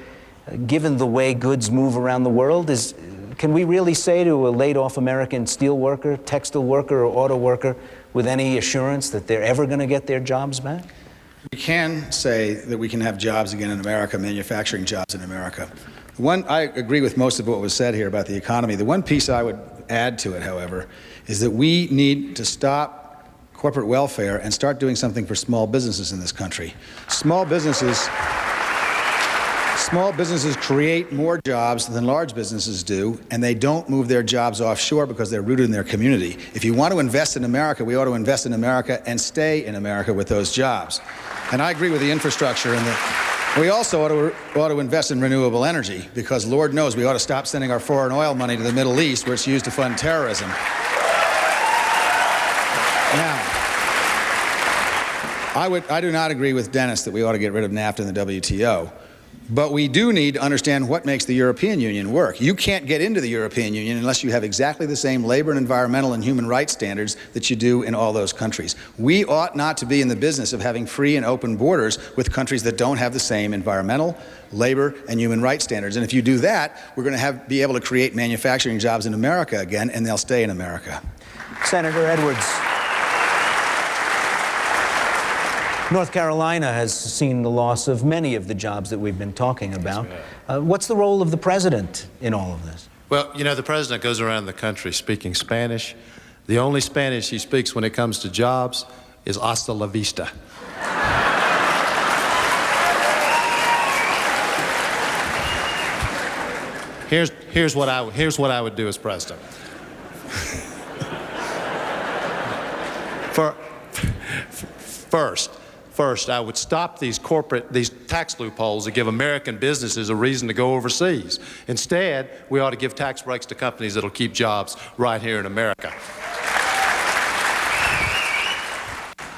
Speaker 3: given the way goods move around the world, can we really say to a laid-off American steel worker, textile worker, or auto worker with any assurance that they're ever going to get their jobs back?
Speaker 5: We can say that we can have jobs again in America, manufacturing jobs in America. I agree with most of what was said here about the economy. The one piece I would add to it, however, is that we need to stop corporate welfare and start doing something for small businesses in this country. Small businesses create more jobs than large businesses do, and they don't move their jobs offshore because they're rooted in their community. If you want to invest in America, we ought to invest in America and stay in America with those jobs. And I agree with the infrastructure, and we also ought to invest in renewable energy, because Lord knows we ought to stop sending our foreign oil money to the Middle East where it's used to fund terrorism. Now, I do not agree with Dennis that we ought to get rid of NAFTA and the WTO. But we do need to understand what makes the European Union work. You can't get into the European Union unless you have exactly the same labor and environmental and human rights standards that you do in all those countries. We ought not to be in the business of having free and open borders with countries that don't have the same environmental, labor, and human rights standards. And if you do that, we're going to be able to create manufacturing jobs in America again, and they'll stay in America.
Speaker 3: Senator Edwards. North Carolina has seen the loss of many of the jobs that we've been talking about. What's the role of the president in all of this?
Speaker 12: Well, you know, the president goes around the country speaking Spanish. The only Spanish he speaks when it comes to jobs is hasta la vista. Here's what I would do as president. First, I would stop these tax loopholes that give American businesses a reason to go overseas. Instead, we ought to give tax breaks to companies that'll keep jobs right here in America.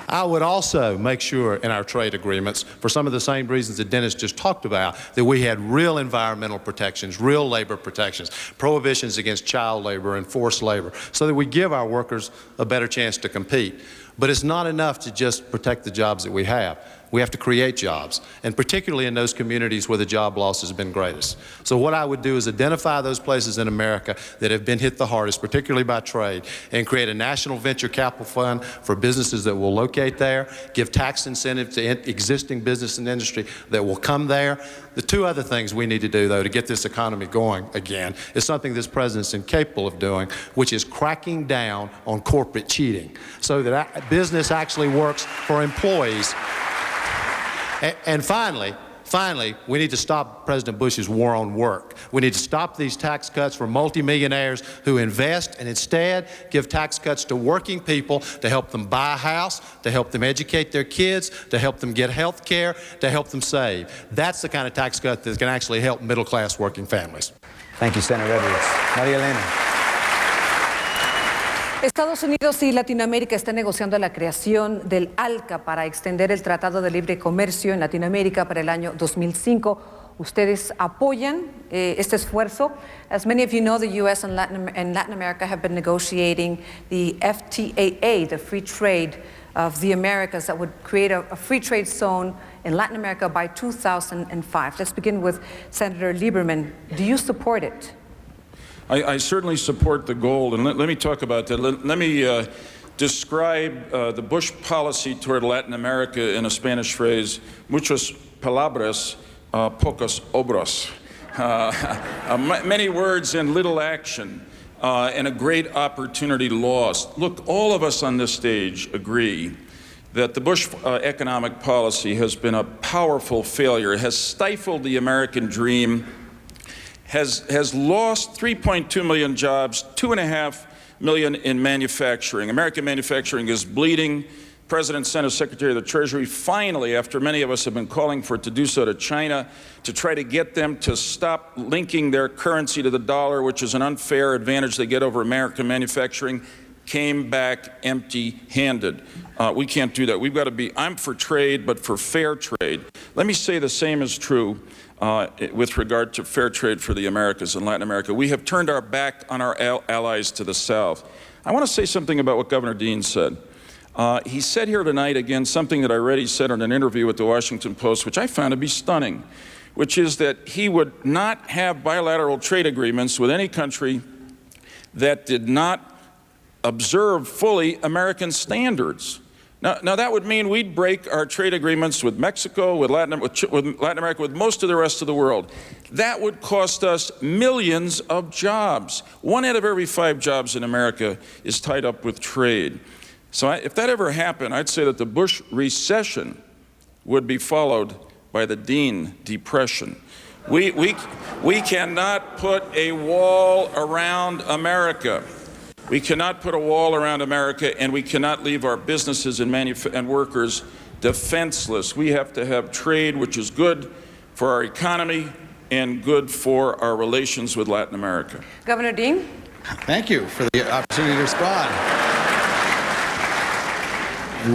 Speaker 12: I would also make sure in our trade agreements, for some of the same reasons that Dennis just talked about, that we had real environmental protections, real labor protections, prohibitions against child labor and forced labor, so that we give our workers a better chance to compete. But it's not enough to just protect the jobs that we have. We have to create jobs, and particularly in those communities where the job loss has been greatest. So what I would do is identify those places in America that have been hit the hardest, particularly by trade, and create a national venture capital fund for businesses that will locate there, give tax incentives to existing business and industry that will come there. The two other things we need to do, though, to get this economy going again is something this president's incapable of doing, which is cracking down on corporate cheating so that business actually works for employees. And finally, we need to stop President Bush's war on work. We need to stop these tax cuts for multimillionaires who invest and instead give tax cuts to working people to help them buy a house, to help them educate their kids, to help them get health care, to help them save. That's the kind of tax cut that can actually help middle-class working families.
Speaker 3: Thank you, Senator Edwards. María Elena.
Speaker 2: Estados Unidos y Latinoamérica están negociando la creación del ALCA para extender el Tratado de Libre Comercio en Latinoamérica para el año 2005. ustedes apoyan este esfuerzo. As many of you know, the U.S. and Latin America have been negotiating the FTAA, the Free Trade of the Americas, that would create a free trade zone in Latin America by 2005. Let's begin with Senator Lieberman. Do you support it?
Speaker 9: I certainly support the goal, and let me talk about that. Let me describe the Bush policy toward Latin America in a Spanish phrase: muchas palabras, pocas obras. Many words and little action, and a great opportunity lost. Look, all of us on this stage agree that the Bush economic policy has been a powerful failure. It has stifled the American dream, has lost 3.2 million jobs, 2.5 million in manufacturing. American manufacturing is bleeding. President sent a Secretary of the Treasury finally, after many of us have been calling for it to do so, to China to try to get them to stop linking their currency to the dollar, which is an unfair advantage they get over American manufacturing. Came back empty-handed. We can't do that. We've got to be, I'm for trade, but for fair trade. Let me say the same is true with regard to fair trade for the Americas and Latin America. We have turned our back on our allies to the south. I want to say something about what Governor Dean said. He said here tonight, again, something that I read he said in an interview with the Washington Post, which I found to be stunning, which is that he would not have bilateral trade agreements with any country that did not observe fully American standards. Now that would mean we'd break our trade agreements with Mexico, with Latin America, with most of the rest of the world. That would cost us millions of jobs. 1 out of every 5 jobs in America is tied up with trade. So if that ever happened, I'd say that the Bush recession would be followed by the Dean depression. We cannot put a wall around America. We cannot put a wall around America, and we cannot leave our businesses and workers defenseless. We have to have trade, which is good for our economy and good for our relations with Latin America.
Speaker 2: Governor Dean?
Speaker 5: Thank you for the opportunity to respond.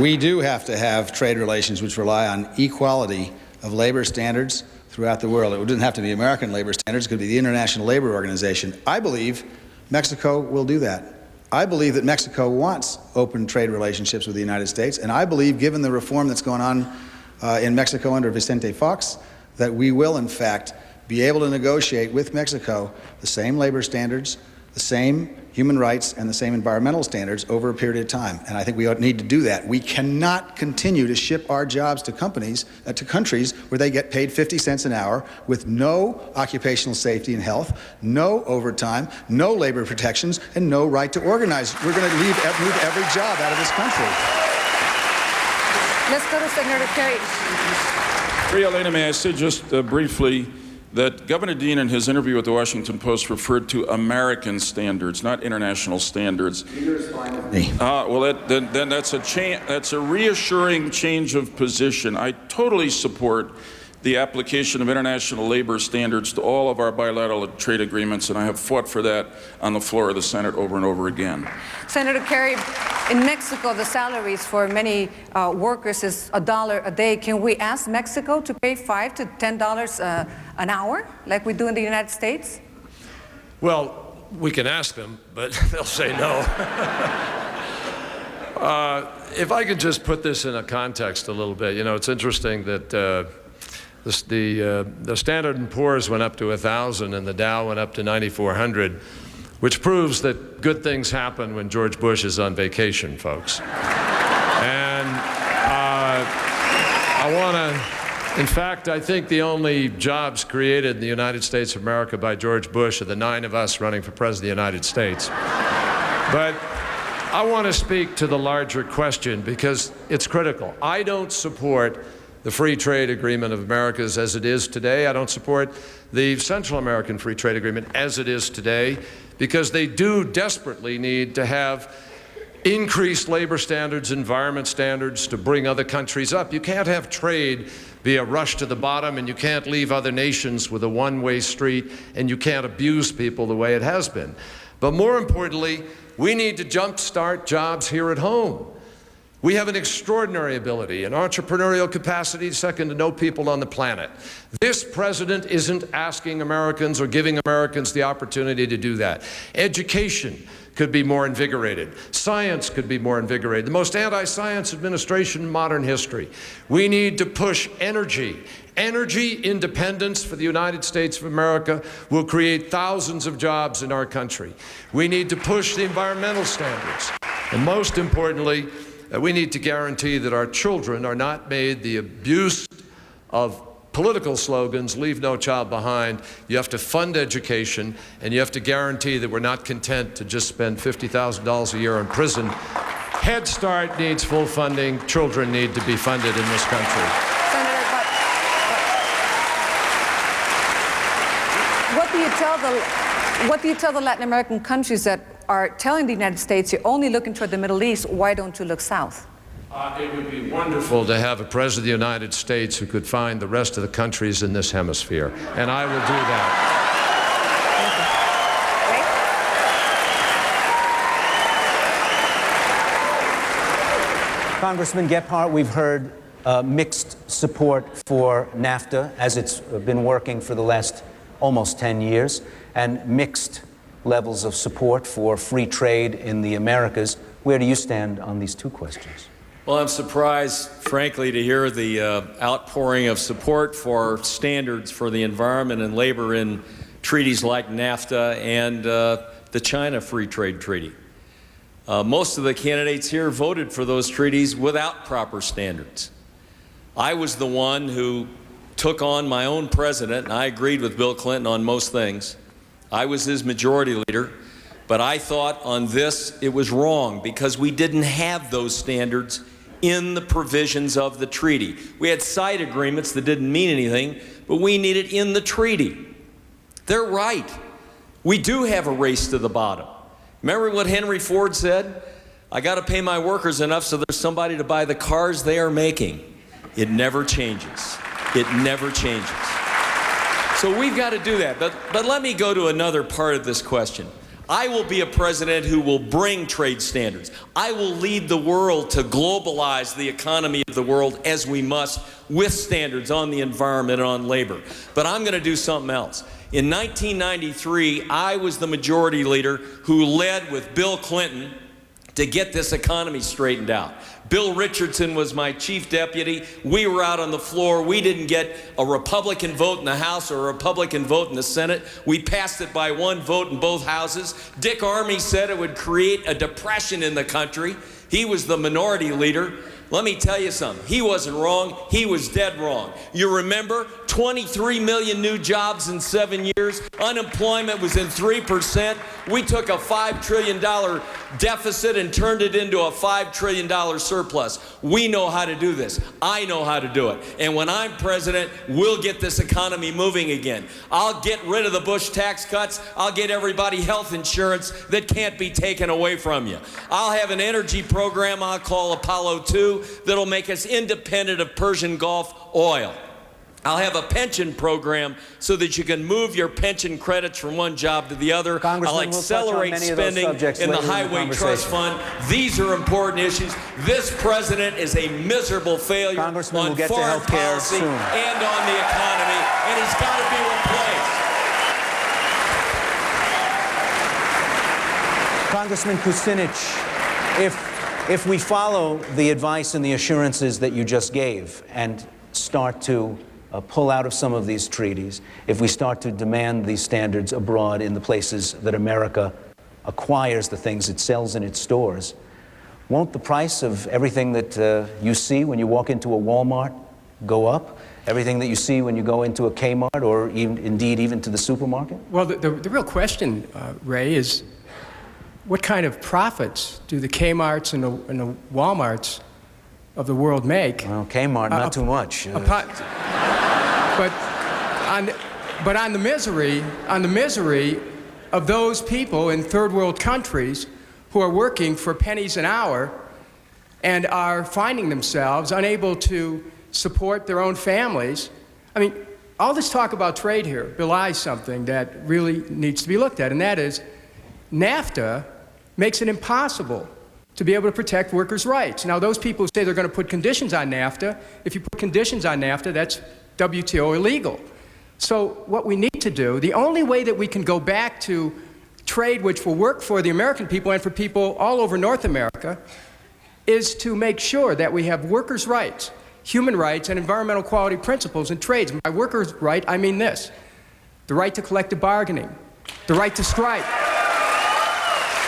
Speaker 5: We do have to have trade relations which rely on equality of labor standards throughout the world. It doesn't have to be American labor standards. It could be the International Labor Organization. I believe Mexico will do that. I believe that Mexico wants open trade relationships with the United States, and I believe, given the reform that's going on in Mexico under Vicente Fox, that we will, in fact, be able to negotiate with Mexico the same labor standards, the same human rights, and the same environmental standards over a period of time. And I think we need to do that. We cannot continue to ship our jobs to companies, to countries where they get paid 50 cents an hour with no occupational safety and health, no overtime, no labor protections, and no right to organize. We're going to move every job out of this country.
Speaker 2: Let's go to Senator Kerry.
Speaker 9: Maria Elena, may I say just briefly that Governor Dean in his interview with the Washington Post referred to American standards, not international standards. Well, then that's a reassuring change of position. I totally support the application of international labor standards to all of our bilateral trade agreements, and I have fought for that on the floor of the Senate over and over again.
Speaker 2: Senator Kerry, in Mexico, the salaries for many workers is $1 a day. Can we ask Mexico to pay $5 to $10 an hour, like we do in the United States?
Speaker 8: Well, we can ask them, but they'll say no. If I could just put this in a context a little bit, you know, it's interesting that the Standard & Poor's went up to 1,000 and the Dow went up to 9,400, which proves that good things happen when George Bush is on vacation, folks. And I want to, in fact, I think the only jobs created in the United States of America by George Bush are the 9 of us running for President of the United States. But I want to speak to the larger question because it's critical. I don't support the Free Trade Agreement of Americas as it is today. I don't support the Central American Free Trade Agreement as it is today because they do desperately need to have increased labor standards, environment standards to bring other countries up. You can't have trade be a rush to the bottom, and you can't leave other nations with a one-way street, and you can't abuse people the way it has been. But more importantly, we need to jumpstart jobs here at home. We have an extraordinary ability, an entrepreneurial capacity second to no people on the planet. This president isn't asking Americans or giving Americans the opportunity to do that. Education could be more invigorated. Science could be more invigorated. The most anti-science administration in modern history. We need to push energy. Energy independence for the United States of America will create thousands of jobs in our country. We need to push the environmental standards. And most importantly, we need to guarantee that our children are not made the abuse of political slogans, leave no child behind. You have to fund education, and you have to guarantee that we're not content to just spend $50,000 a year in prison. Head Start needs full funding. Children need to be funded in this country.
Speaker 2: Senator, but what do you tell the Latin American countries that are telling the United States you're only looking toward the Middle East? Why don't you look south?
Speaker 8: It would be wonderful to have a president of the United States who could find the rest of the countries in this hemisphere, and I will do that.
Speaker 3: Congressman Gephardt, we've heard mixed support for NAFTA as it's been working for the last almost 10 years, and mixed levels of support for free trade in the Americas. Where do you stand on these two questions?
Speaker 6: Well, I'm surprised, frankly, to hear the outpouring of support for standards for the environment and labor in treaties like NAFTA and the China Free Trade Treaty. Most of the candidates here voted for those treaties without proper standards. I was the one who took on my own president, and I agreed with Bill Clinton on most things. I was his majority leader, but I thought on this it was wrong because we didn't have those standards in the provisions of the treaty. We had side agreements that didn't mean anything, but we need it in the treaty. They're right. We do have a race to the bottom. Remember what Henry Ford said? I got to pay my workers enough so there's somebody to buy the cars they are making. It never changes. It never changes. So we've got to do that. But let me go to another part of this question. I will be a president who will bring trade standards. I will lead the world to globalize the economy of the world as we must with standards on the environment and on labor. But I'm going to do something else. In 1993, I was the majority leader who led with Bill Clinton to get this economy straightened out. Bill Richardson was my chief deputy. We were out on the floor. We didn't get a Republican vote in the House or a Republican vote in the Senate. We passed it by one vote in both houses. Dick Armey said it would create a depression in the country. He was the minority leader. Let me tell you something. He wasn't wrong. He was dead wrong. You remember 23 million new jobs in 7 years. Unemployment was in 3%. We took a $5 trillion deficit and turned it into a $5 trillion surplus. We know how to do this. I know how to do it. And when I'm president, we'll get this economy moving again. I'll get rid of the Bush tax cuts. I'll get everybody health insurance that can't be taken away from you. I'll have an energy program I'll call Apollo 2 that'll make us independent of Persian Gulf oil. I'll have a pension program so that you can move your pension credits from one job to the other. I'll accelerate spending in the Highway Trust Fund. These are important issues. This president is a miserable failure on foreign policy and on the economy, and he's got to be replaced.
Speaker 3: Congressman Kucinich, if we follow the advice and the assurances that you just gave and start to pull out of some of these treaties, if we start to demand these standards abroad in the places that America acquires the things it sells in its stores, won't the price of everything that you see when you walk into a Walmart go up? Everything that you see when you go into a Kmart or even to the supermarket?
Speaker 7: Well, the real question, Ray, is what kind of profits do the Kmarts and the Walmarts of the world make?
Speaker 3: Well, Kmart, not too much.
Speaker 7: But on the misery of those people in third world countries who are working for pennies an hour and are finding themselves unable to support their own families. I mean, all this talk about trade here belies something that really needs to be looked at, and that is NAFTA makes it impossible to be able to protect workers' rights. Now, those people who say they're going to put conditions on NAFTA, if you put conditions on NAFTA, that's WTO illegal. So what we need to do, the only way that we can go back to trade which will work for the American people and for people all over North America is to make sure that we have workers' rights, human rights, and environmental quality principles in trades. By workers' right, I mean this: the right to collective bargaining, the right to strike,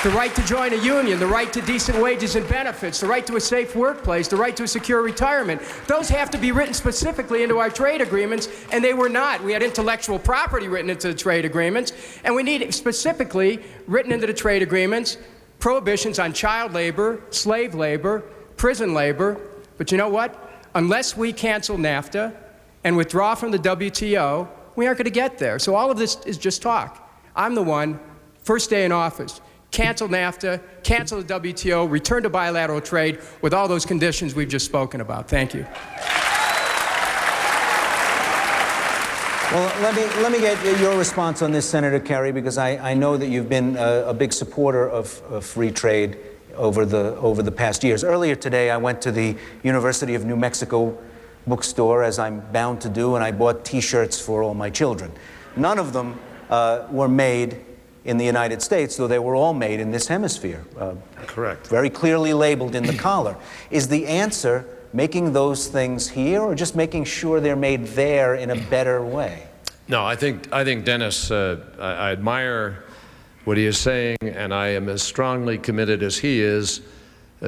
Speaker 7: the right to join a union, the right to decent wages and benefits, the right to a safe workplace, the right to a secure retirement. Those have to be written specifically into our trade agreements, and they were not. We had intellectual property written into the trade agreements, and we need specifically written into the trade agreements prohibitions on child labor, slave labor, prison labor. But you know what? Unless we cancel NAFTA and withdraw from the WTO, we aren't going to get there. So all of this is just talk. I'm the one, first day in office, cancel NAFTA, cancel the WTO, return to bilateral trade with all those conditions we've just spoken about. Thank you.
Speaker 3: Well, let me get your response on this, Senator Kerry, because I know that you've been a big supporter of free trade over the past years. Earlier today, I went to the University of New Mexico bookstore, as I'm bound to do, and I bought T-shirts for all my children. None of them were made in the United States, though they were all made in this hemisphere.
Speaker 8: Correct.
Speaker 3: Very clearly labeled in the collar. Is the answer making those things here, or just making sure they're made there in a better way?
Speaker 8: No, I think Dennis, I admire what he is saying, and I am as strongly committed as he is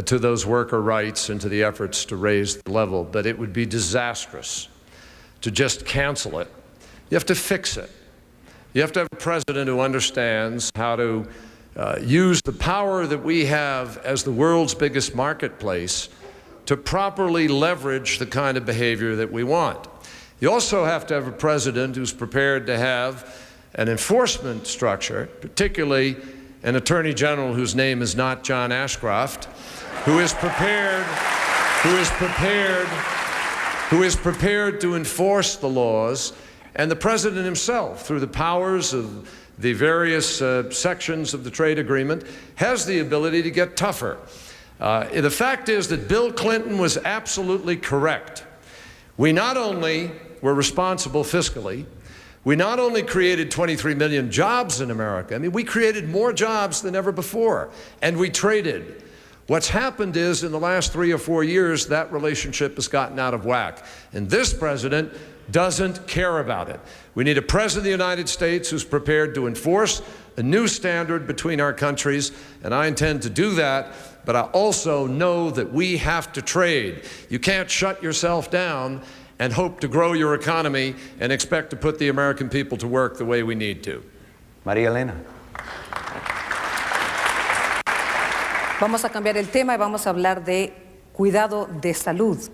Speaker 8: to those worker rights and to the efforts to raise the level. But it would be disastrous to just cancel it. You have to fix it. You have to have a president who understands how to use the power that we have as the world's biggest marketplace to properly leverage the kind of behavior that we want. You also have to have a president who's prepared to have an enforcement structure, particularly an attorney general whose name is not John Ashcroft, who is prepared to enforce the laws, and the president himself, through the powers of the various sections of the trade agreement, has the ability to get tougher. The fact is that Bill Clinton was absolutely correct. We not only were responsible fiscally, we not only created 23 million jobs in America, I mean, we created more jobs than ever before, and we traded. What's happened is, in the last 3 or 4 years, that relationship has gotten out of whack, and this president doesn't care about it. We need a president of the United States who's prepared to enforce a new standard between our countries, and I intend to do that. But I also know that we have to trade. You can't shut yourself down and hope to grow your economy and expect to put the American people to work the way we need to.
Speaker 3: María Elena.
Speaker 2: Vamos a cambiar el tema y vamos a hablar de cuidado de salud.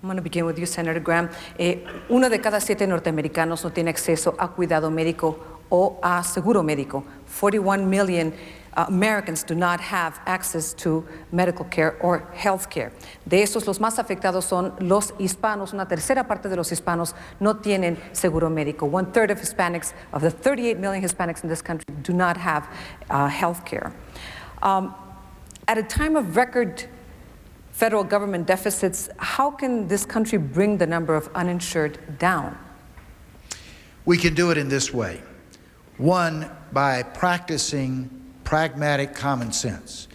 Speaker 2: I'm going to begin with you, Senator Graham. 1 de cada 7 norteamericanos no tiene acceso a cuidado médico o a seguro médico. 41 million Americans do not have access to medical care or health care. De esos, los más afectados son los hispanos. Una tercera parte de los hispanos no tienen seguro médico. 1/3 of Hispanics, of the 38 million Hispanics in this country, do not have health care. At a time of record federal government deficits, how can this country bring the number of uninsured down?
Speaker 10: We can do it in this way. One, by practicing pragmatic common sense.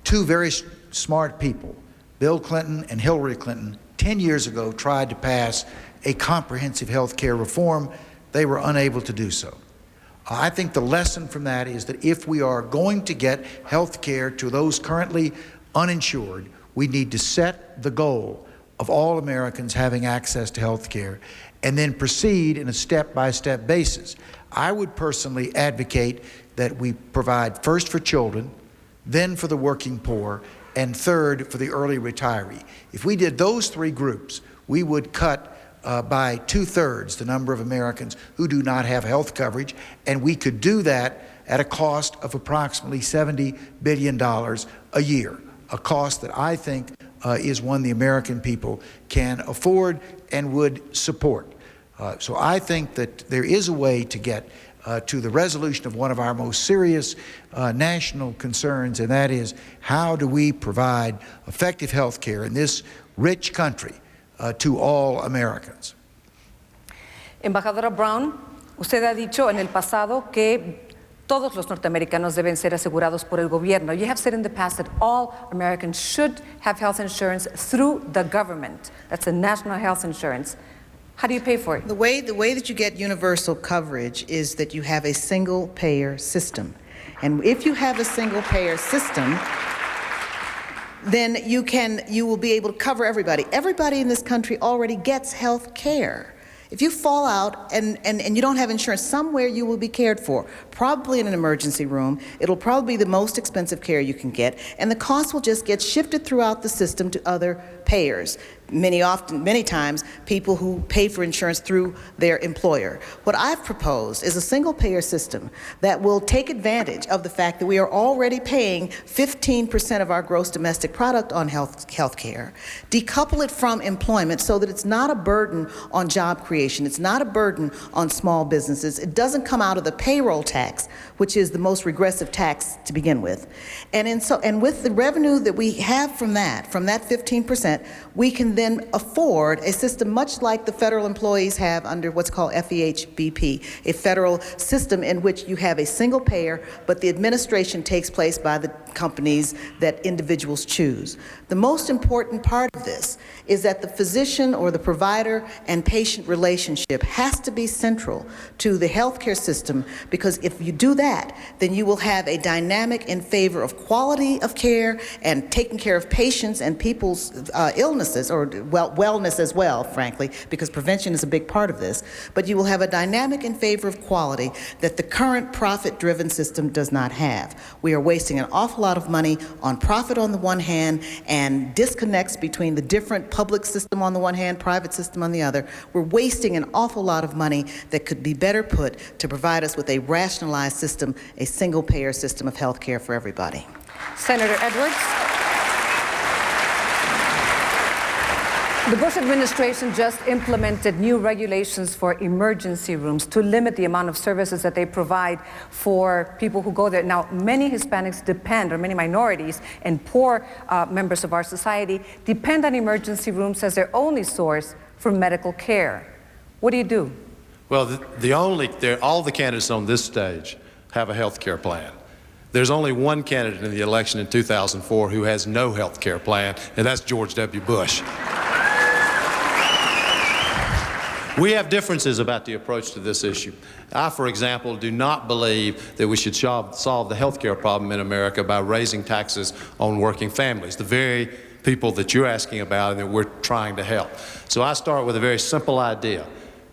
Speaker 10: 2 very smart people, Bill Clinton and Hillary Clinton, 10 years ago tried to pass a comprehensive health care reform. They were unable to do so. I think the lesson from that is that if we are going to get health care to those currently uninsured, we need to set the goal of all Americans having access to health care and then proceed in a step-by-step basis. I would personally advocate that we provide first for children, then for the working poor, and third for the early retiree. If we did those 3 groups, we would cut by 2/3 the number of Americans who do not have health coverage, and we could do that at a cost of approximately $70 billion a year, a cost that I think is one the American people can afford and would support. So I think that there is a way to get to the resolution of one of our most serious national concerns, and that is how do we provide effective health care in this rich country to all Americans.
Speaker 2: Embajadora Brown, usted ha dicho en el pasado que todos los norteamericanos deben ser asegurados por el gobierno. You have said in the past that all Americans should have health insurance through the government. That's a national health insurance. How do you pay for it?
Speaker 11: The way that you get universal coverage is that you have a single payer system. And if you have a single payer system, then you will be able to cover everybody. Everybody in this country already gets health care. If you fall out and you don't have insurance, somewhere you will be cared for, probably in an emergency room. It'll probably be the most expensive care you can get, and the cost will just get shifted throughout the system to other payers. Many times, people who pay for insurance through their employer. What I've proposed is a single-payer system that will take advantage of the fact that we are already paying 15% of our gross domestic product on health care, decouple it from employment so that it's not a burden on job creation, it's not a burden on small businesses, it doesn't come out of the payroll tax, which is the most regressive tax to begin with. And with the revenue that we have from that 15%, we can then afford a system much like the federal employees have under what's called FEHBP, a federal system in which you have a single payer, but the administration takes place by the companies that individuals choose. The most important part of this is that the physician or the provider and patient relationship has to be central to the healthcare system, because if you do that, then you will have a dynamic in favor of quality of care and taking care of patients and people's illnesses, or wellness as well, frankly, because prevention is a big part of this. But you will have a dynamic in favor of quality that the current profit-driven system does not have. We are wasting an awful lot of money on profit on the one hand and disconnects between the different public system on the one hand, private system on the other. We're wasting an awful lot of money that could be better put to provide us with a rationalized system, a single-payer system of health care for everybody.
Speaker 2: Senator Edwards. The Bush administration just implemented new regulations for emergency rooms to limit the amount of services that they provide for people who go there. Now, many Hispanics depend, or many minorities and poor members of our society depend on emergency rooms as their only source for medical care. What do you do?
Speaker 12: Well, all the candidates on this stage have a health care plan. There's only one candidate in the election in 2004 who has no health care plan, and that's George W. Bush. We have differences about the approach to this issue. I, for example, do not believe that we should solve the health care problem in America by raising taxes on working families, the very people that you're asking about and that we're trying to help. So I start with a very simple idea: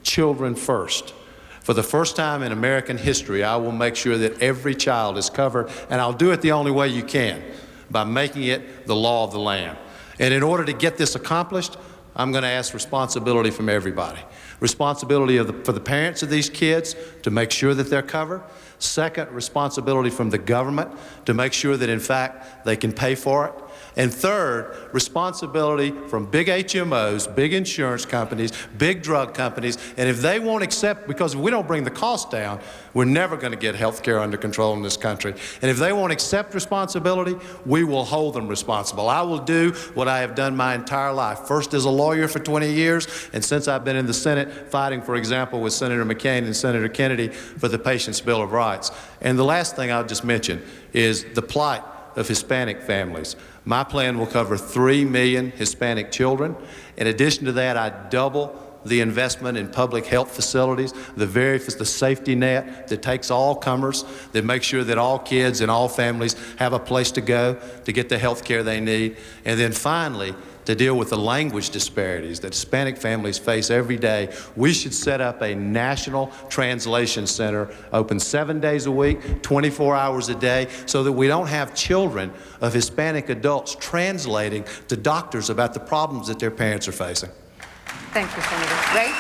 Speaker 12: children first. For the first time in American history, I will make sure that every child is covered, and I'll do it the only way you can, by making it the law of the land. And in order to get this accomplished, I'm going to ask responsibility from everybody. Responsibility for the parents of these kids to make sure that they're covered. Second, responsibility from the government to make sure that, in fact, they can pay for it. And third, responsibility from big HMOs, big insurance companies, big drug companies, and if they won't accept, because if we don't bring the cost down, we're never going to get health care under control in this country. And if they won't accept responsibility, we will hold them responsible. I will do what I have done my entire life, first as a lawyer for 20 years, and since I've been in the Senate fighting, for example, with Senator McCain and Senator Kennedy for the Patient's Bill of Rights. And the last thing I'll just mention is the plight of Hispanic families. My plan will cover 3 million Hispanic children. In addition to that, I double the investment in public health facilities, the safety net that takes all comers, that makes sure that all kids and all families have a place to go to get the health care they need. And then finally, to deal with the language disparities that Hispanic families face every day, we should set up a national translation center, open 7 days a week, 24 hours a day, so that we don't have children of Hispanic adults translating to doctors about the problems that their parents are facing.
Speaker 2: Thank you, Senator. Ray?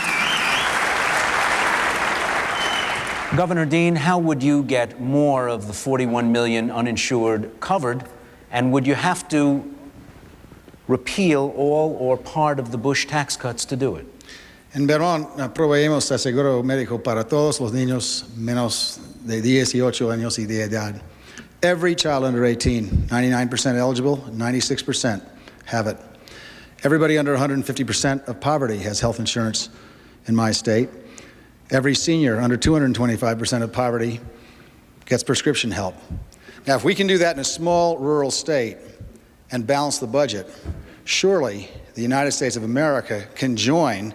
Speaker 13: Governor Dean, how would you get more of the 41 million uninsured covered, and would you have to repeal all or part of the Bush tax cuts to do it?
Speaker 5: En Vermont, proveemos seguro médico para todos los niños menos de 18 años y de edad. Every child under 18, 99% eligible, 96% have it. Everybody under 150% of poverty has health insurance in my state. Every senior under 225% of poverty gets prescription help. Now, if we can do that in a small rural state and balance the budget, surely the United States of America can join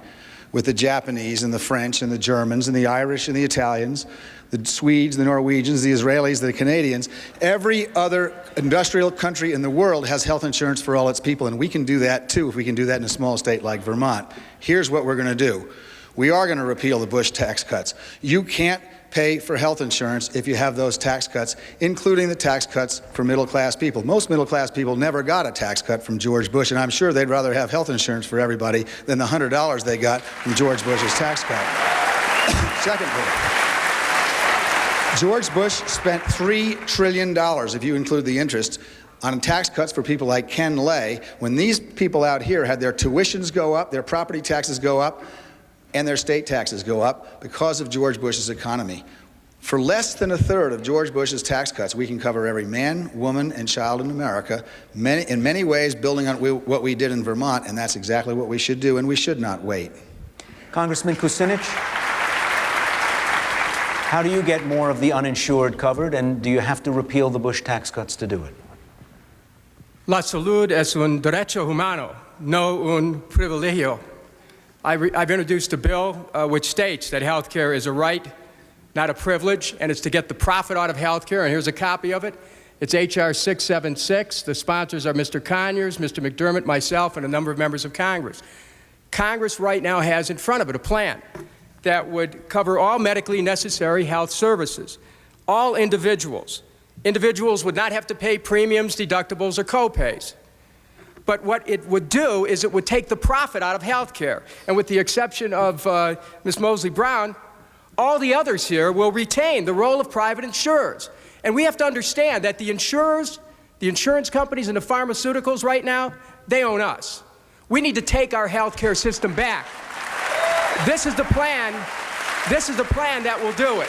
Speaker 5: with the Japanese and the French and the Germans and the Irish and the Italians, the Swedes, the Norwegians, the Israelis, the Canadians. Every other industrial country in the world has health insurance for all its people, and we can do that too if we can do that in a small state like Vermont. Here's what we're going to do. We are going to repeal the Bush tax cuts. You can't pay for health insurance if you have those tax cuts, including the tax cuts for middle-class people. Most middle-class people never got a tax cut from George Bush, and I'm sure they'd rather have health insurance for everybody than the $100 they got from George Bush's tax cut. Secondly, George Bush spent $3 trillion, if you include the interest, on tax cuts for people like Ken Lay, when these people out here had their tuitions go up, their property taxes go up, and their state taxes go up because of George Bush's economy. For less than a third of George Bush's tax cuts, we can cover every man, woman, and child in America, in many ways building on what we did in Vermont, and that's exactly what we should do, and we should not wait.
Speaker 13: Congressman Kucinich, how do you get more of the uninsured covered, and do you have to repeal the Bush tax cuts to do it?
Speaker 7: La salud es un derecho humano, no un privilegio. I've introduced a bill which states that health care is a right, not a privilege, and it's to get the profit out of health care, and here's a copy of it. It's H.R. 676. The sponsors are Mr. Conyers, Mr. McDermott, myself, and a number of members of Congress. Congress right now has in front of it a plan that would cover all medically necessary health services. All individuals. Individuals would not have to pay premiums, deductibles, or co-pays. But what it would do is it would take the profit out of health care. And with the exception of Ms. Mosley Brown, all the others here will retain the role of private insurers. And we have to understand that the insurers, the insurance companies, and the pharmaceuticals right now, they own us. We need to take our health care system back. This is the plan. This is the plan that will do it.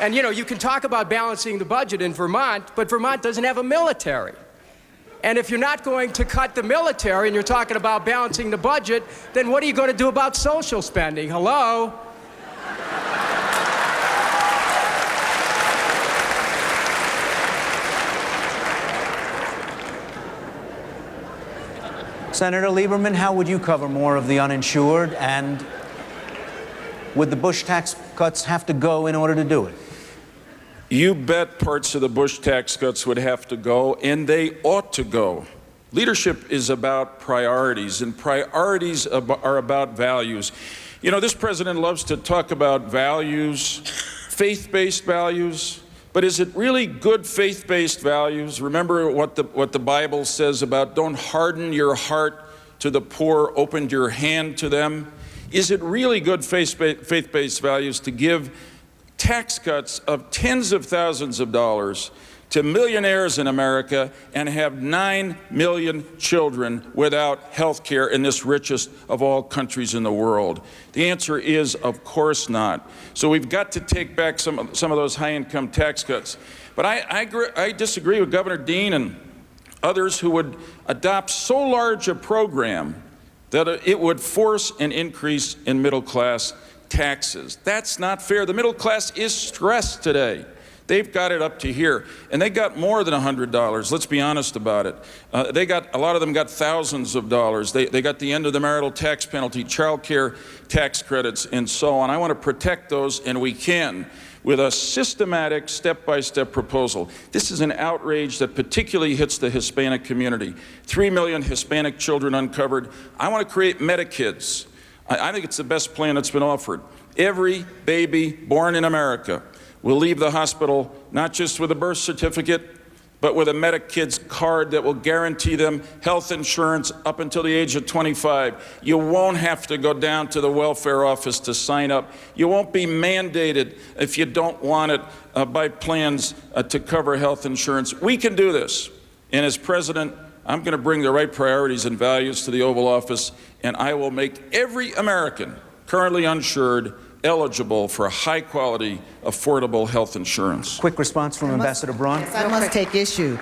Speaker 7: And you know, you can talk about balancing the budget in Vermont, but Vermont doesn't have a military. And if you're not going to cut the military and you're talking about balancing the budget, then what are you going to do about social spending? Hello?
Speaker 13: Senator Lieberman, how would you cover more of the uninsured, and would the Bush tax cuts have to go in order to do it?
Speaker 9: You bet parts of the Bush tax cuts would have to go, and they ought to go. Leadership is about priorities, and priorities are about values. You know, this president loves to talk about values, faith-based values, but is it really good faith-based values? Remember what the Bible says about don't harden your heart to the poor, open your hand to them. Is it really good faith-based values to give tax cuts of tens of thousands of dollars to millionaires in America and have 9 million children without health care in this richest of all countries in the world? The answer is, of course not. So we've got to take back some of those high-income tax cuts. But I disagree with Governor Dean and others who would adopt so large a program that it would force an increase in middle-class taxes. That's not fair. The middle class is stressed today. They've got it up to here, and they got more than $100. Let's be honest about it. A lot of them got thousands of dollars. They got the end of the marital tax penalty, child care tax credits, and so on. I want to protect those, and we can, with a systematic, step-by-step proposal. This is an outrage that particularly hits the Hispanic community. 3 million Hispanic children uncovered. I want to create Medikids. I think it's the best plan that's been offered. Every baby born in America will leave the hospital not just with a birth certificate, but with a Medikids card that will guarantee them health insurance up until the age of 25. You won't have to go down to the welfare office to sign up. You won't be mandated if you don't want it by plans to cover health insurance. We can do this. And as president, I'm going to bring the right priorities and values to the Oval Office, and I will make every American currently uninsured eligible for high-quality, affordable health insurance.
Speaker 3: Quick response from Ambassador Braun.
Speaker 11: Yes, I must take issue.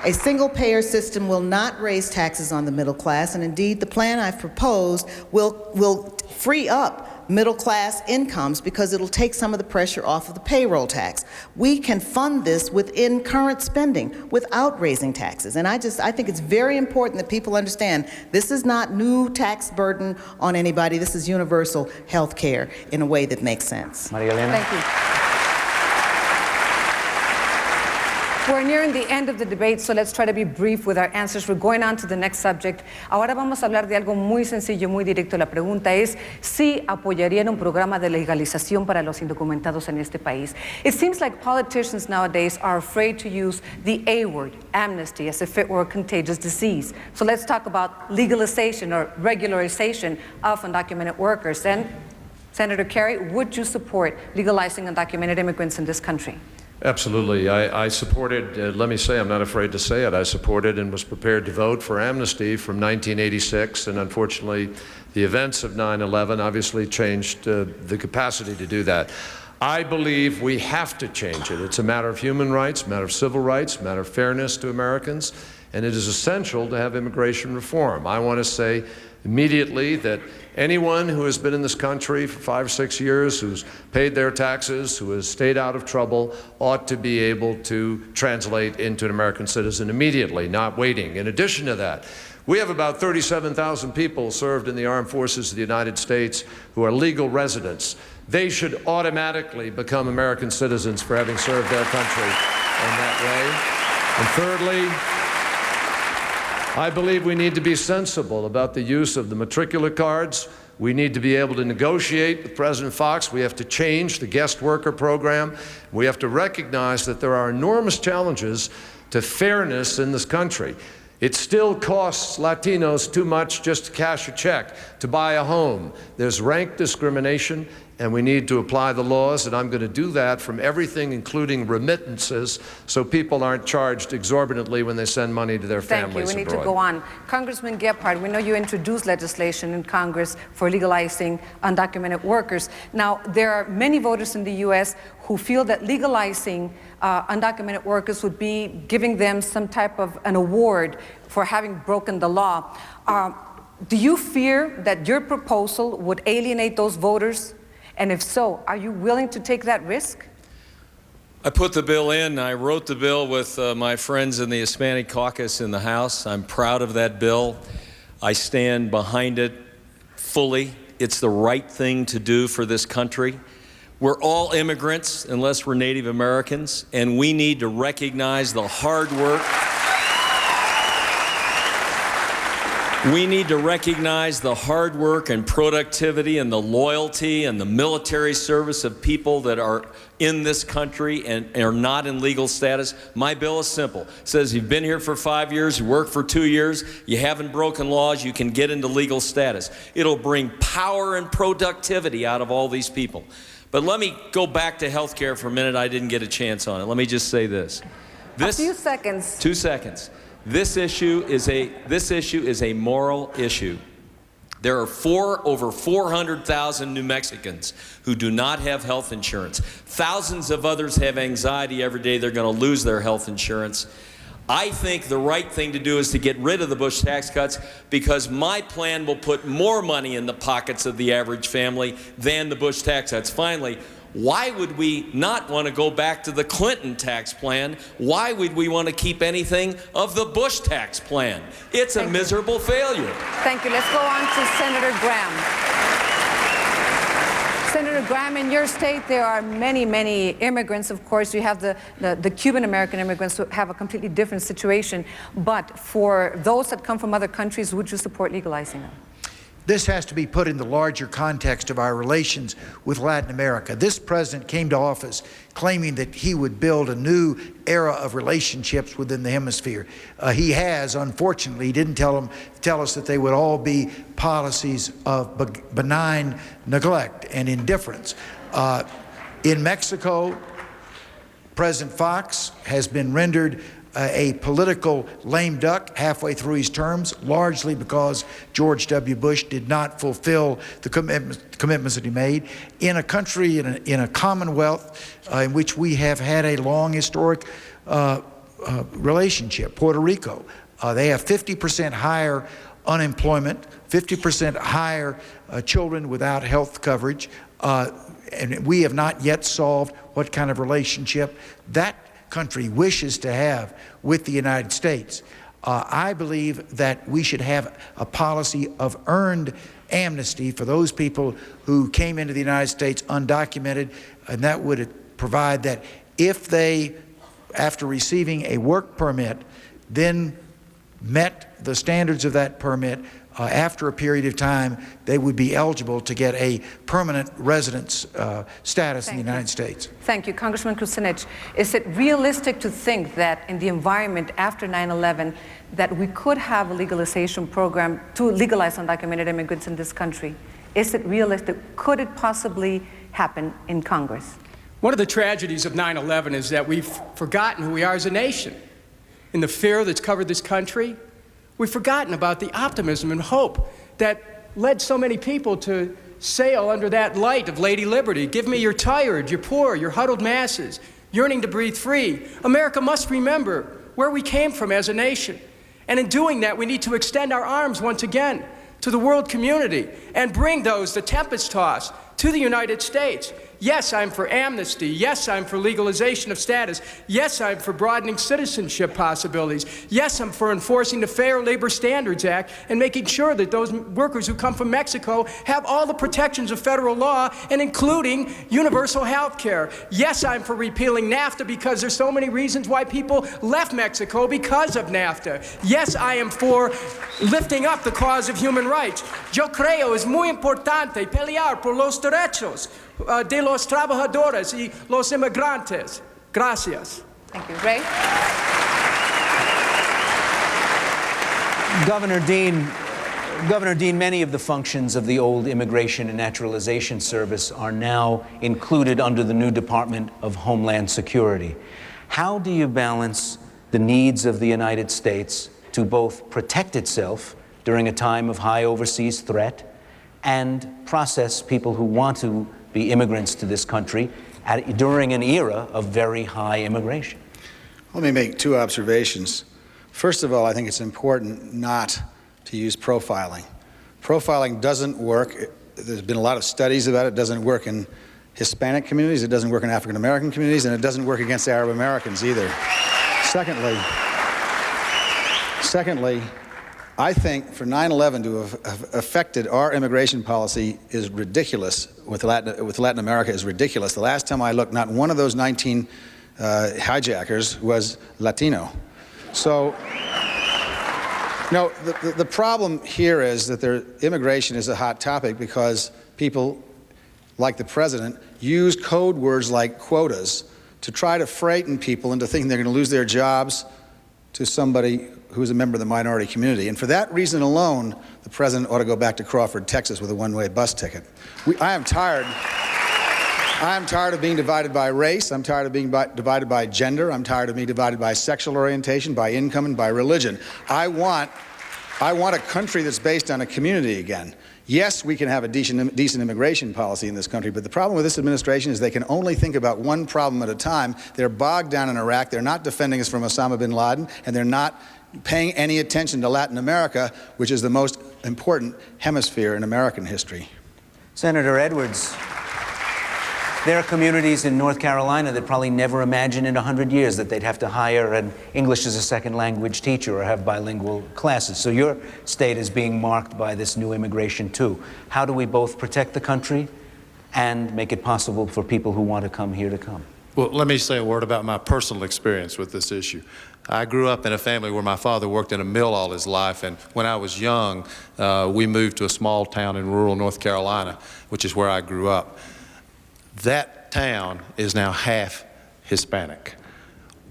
Speaker 11: A single-payer system will not raise taxes on the middle class, and indeed, the plan I've proposed will free up middle-class incomes because it'll take some of the pressure off of the payroll tax. We can fund this within current spending without raising taxes. And I think it's very important that people understand this is not new tax burden on anybody. This is universal health care in a way that makes sense.
Speaker 13: Maria Elena.
Speaker 2: Thank you. We're nearing the end of the debate, so let's try to be brief with our answers. We're going on to the next subject. Ahora vamos a hablar de algo muy sencillo, muy directo. La pregunta es si apoyarían un programa de legalización para los indocumentados en este país. It seems like politicians nowadays are afraid to use the A word, amnesty, as if it were a contagious disease. So let's talk about legalization or regularization of undocumented workers. And Senator Kerry, would you support legalizing undocumented immigrants in this country?
Speaker 8: Absolutely. I supported, let me say, I'm not afraid to say it, I supported and was prepared to vote for amnesty from 1986, and unfortunately the events of 9/11 obviously changed the capacity to do that. I believe we have to change it. It's a matter of human rights, a matter of civil rights, a matter of fairness to Americans, and it is essential to have immigration reform. I want to say immediately that anyone who has been in this country for 5 or 6 years, who's paid their taxes, who has stayed out of trouble, ought to be able to translate into an American citizen immediately, not waiting. In addition to that, we have about 37,000 people served in the armed forces of the United States who are legal residents. They should automatically become American citizens for having served their country in that way. And thirdly, I believe we need to be sensible about the use of the matricular cards. We need to be able to negotiate with President Fox. We have to change the guest worker program. We have to recognize that there are enormous challenges to fairness in this country. It still costs Latinos too much just to cash a check, to buy a home. There's rank discrimination, and we need to apply the laws, and I'm going to do that from everything, including remittances, so people aren't charged exorbitantly when they send money to their families abroad.
Speaker 2: Thank you. We need to go on. Congressman Gephardt, we know you introduced legislation in Congress for legalizing undocumented workers. Now, there are many voters in the U.S. who feel that legalizing undocumented workers would be giving them some type of an award for having broken the law. Do you fear that your proposal would alienate those voters? And if so, are you willing to take that risk?
Speaker 6: I put the bill in. I wrote the bill with my friends in the Hispanic caucus in the House. I'm proud of that bill. I stand behind it fully. It's the right thing to do for this country. We're all immigrants, unless we're Native Americans, and we need to recognize the hard work. We need to recognize the hard work and productivity and the loyalty and the military service of people that are in this country and are not in legal status. My bill is simple. It says you've been here for 5 years, you worked for 2 years, you haven't broken laws, you can get into legal status. It'll bring power and productivity out of all these people. But let me go back to health care for a minute. I didn't get a chance on it. Let me just say this.
Speaker 2: A few seconds.
Speaker 6: 2 seconds. This issue is a moral issue. There are over 400,000 New Mexicans who do not have health insurance. Thousands of others have anxiety every day they're going to lose their health insurance. I think the right thing to do is to get rid of the Bush tax cuts, because my plan will put more money in the pockets of the average family than the Bush tax cuts. Finally, why would we not want to go back to the Clinton tax plan? Why would we want to keep anything of the Bush tax plan? It's a miserable failure.
Speaker 2: Thank you. Let's go on to Senator Graham. Senator Graham, in your state, there are many, many immigrants. Of course, you have the Cuban-American immigrants who have a completely different situation. But for those that come from other countries, would you support legalizing them?
Speaker 10: This has to be put in the larger context of our relations with Latin America. This president came to office claiming that he would build a new era of relationships within the hemisphere. He has, unfortunately. He didn't tell us that they would all be policies of benign neglect and indifference. In Mexico, President Fox has been rendered a political lame duck halfway through his terms, largely because George W. Bush did not fulfill the commitments that he made. In a country, in a commonwealth in which we have had a long historic relationship, Puerto Rico, they have 50% higher unemployment, 50% higher children without health coverage, and we have not yet solved what kind of relationship that country wishes to have with the United States. I believe that we should have a policy of earned amnesty for those people who came into the United States undocumented, and that would provide that if they, after receiving a work permit, then met the standards of that permit, after a period of time, they would be eligible to get a permanent residence status in the United States.
Speaker 2: Thank you. Congressman Kucinich, is it realistic to think that in the environment after 9/11 that we could have a legalization program to legalize undocumented immigrants in this country? Is it realistic? Could it possibly happen in Congress?
Speaker 7: One of the tragedies of 9/11 is that we've forgotten who we are as a nation. In the fear that's covered this country, we've forgotten about the optimism and hope that led so many people to sail under that light of Lady Liberty. Give me your tired, your poor, your huddled masses, yearning to breathe free. America must remember where we came from as a nation. And in doing that, we need to extend our arms once again to the world community and bring those, the tempest tossed, to the United States. Yes, I'm for amnesty. Yes, I'm for legalization of status. Yes, I'm for broadening citizenship possibilities. Yes, I'm for enforcing the Fair Labor Standards Act and making sure that those workers who come from Mexico have all the protections of federal law, and including universal health care. Yes, I'm for repealing NAFTA because there's so many reasons why people left Mexico because of NAFTA. Yes, I am for lifting up the cause of human rights. Yo creo es muy importante pelear por los derechos de los trabajadores y los inmigrantes. Gracias.
Speaker 2: Thank you. Ray?
Speaker 13: Governor Dean, many of the functions of the old Immigration and Naturalization Service are now included under the new Department of Homeland Security. How do you balance the needs of the United States to both protect itself during a time of high overseas threat and process people who want to be immigrants to this country during an era of very high immigration?
Speaker 5: Let me make two observations. First of all, I think it's important not to use profiling. Profiling doesn't work. There's been a lot of studies about it. It doesn't work in Hispanic communities, it doesn't work in African American communities, and it doesn't work against Arab Americans either. Secondly, I think for 9/11 to have affected our immigration policy is ridiculous. With Latin America is ridiculous. The last time I looked, not one of those 19 hijackers was Latino. So, no, the problem here is that immigration is a hot topic because people, like the president, use code words like quotas to try to frighten people into thinking they're going to lose their jobs to somebody who is a member of the minority community. And for that reason alone, the president ought to go back to Crawford, Texas with a one-way bus ticket. I am tired of being divided by race. I'm tired of being divided by gender. I'm tired of being divided by sexual orientation, by income, and by religion. I want a country that's based on a community again. Yes, we can have a decent immigration policy in this country, but the problem with this administration is they can only think about one problem at a time. They're bogged down in Iraq. They're not defending us from Osama bin Laden, and they're not paying any attention to Latin America, which is the most important hemisphere in American history.
Speaker 13: Senator Edwards, there are communities in North Carolina that probably never imagined in 100 years that they'd have to hire an English as a second language teacher or have bilingual classes. So your state is being marked by this new immigration too. How do we both protect the country and make it possible for people who want to come here to come?
Speaker 12: Well, let me say a word about my personal experience with this issue. I grew up in a family where my father worked in a mill all his life, and when I was young, we moved to a small town in rural North Carolina, which is where I grew up. That town is now half Hispanic.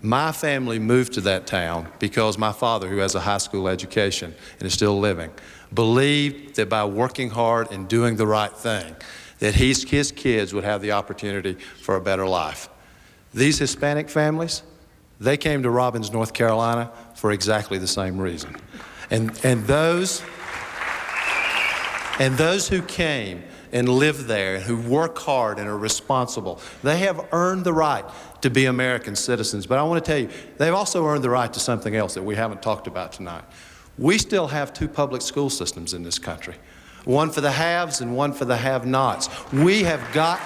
Speaker 12: My family moved to that town because my father, who has a high school education and is still living, believed that by working hard and doing the right thing, that his kids would have the opportunity for a better life. These Hispanic families, They came to Robbins, North Carolina for exactly the same reason. And those who came and live there, who work hard and are responsible, they have earned the right to be American citizens. But I want to tell you, they've also earned the right to something else that we haven't talked about tonight. We still have two public school systems in this country, one for the haves and one for the have-nots. We have got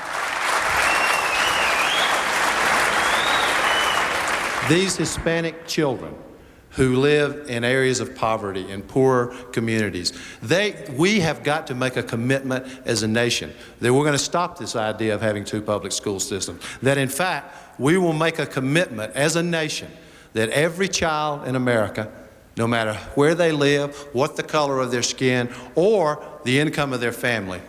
Speaker 12: these Hispanic children who live in areas of poverty in poor communities. We have got to make a commitment as a nation that we're going to stop this idea of having two public school systems, that in fact we will make a commitment as a nation that every child in America, no matter where they live, what the color of their skin, or the income of their family,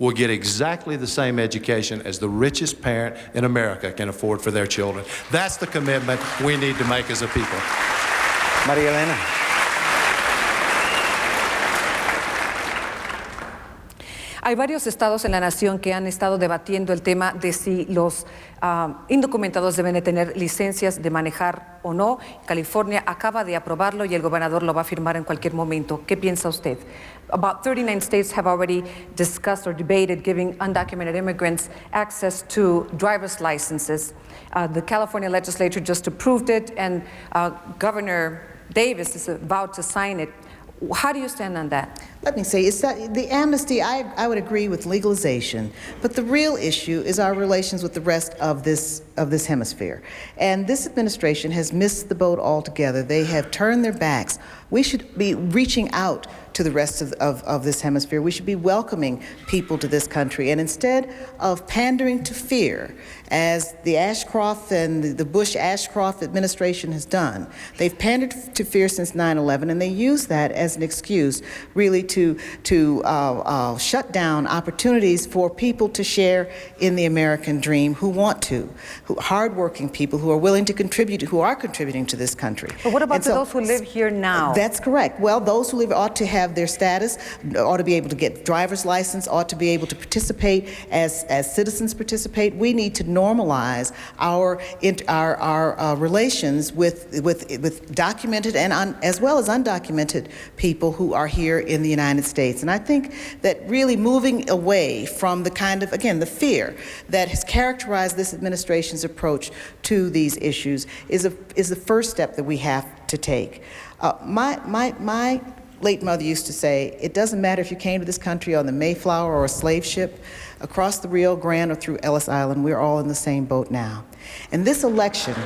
Speaker 12: will get exactly the same education as the richest parent in America can afford for their children. That's the commitment we need to make as a people.
Speaker 13: María Elena.
Speaker 2: Hay varios estados en la nación que han estado debatiendo el tema de si los indocumentados deben de tener licencias de manejar o no. California acaba de aprobarlo y el gobernador lo va a firmar en cualquier momento. ¿Qué piensa usted? About 39 states have already discussed or debated giving undocumented immigrants access to driver's licenses. The California legislature just approved it, and Governor Davis is about to sign it. How do you stand on that?
Speaker 11: Let me say, it's that the amnesty, I would agree with legalization, but the real issue is our relations with the rest of this hemisphere. And this administration has missed the boat altogether. They have turned their backs. We should be reaching out to the rest of this hemisphere. We should be welcoming people to this country. And instead of pandering to fear, as the Ashcroft and the Bush-Ashcroft administration has done, they've pandered to fear since 9/11, and they use that as an excuse really to shut down opportunities for people to share in the American dream who want to, hardworking people who are willing to contribute, who are contributing to this country.
Speaker 2: But what about those who live here now?
Speaker 11: That's correct. Well, those who live ought to have their status, ought to be able to get driver's license, ought to be able to participate as citizens participate. We need to normalize our relations with documented and as well as undocumented people who are here in the United States. And I think that really moving away from the kind of, again, the fear that has characterized this administration's approach to these issues is the first step that we have to take. My late mother used to say, it doesn't matter if you came to this country on the Mayflower or a slave ship, across the Rio Grande or through Ellis Island, we're all in the same boat now. And this election,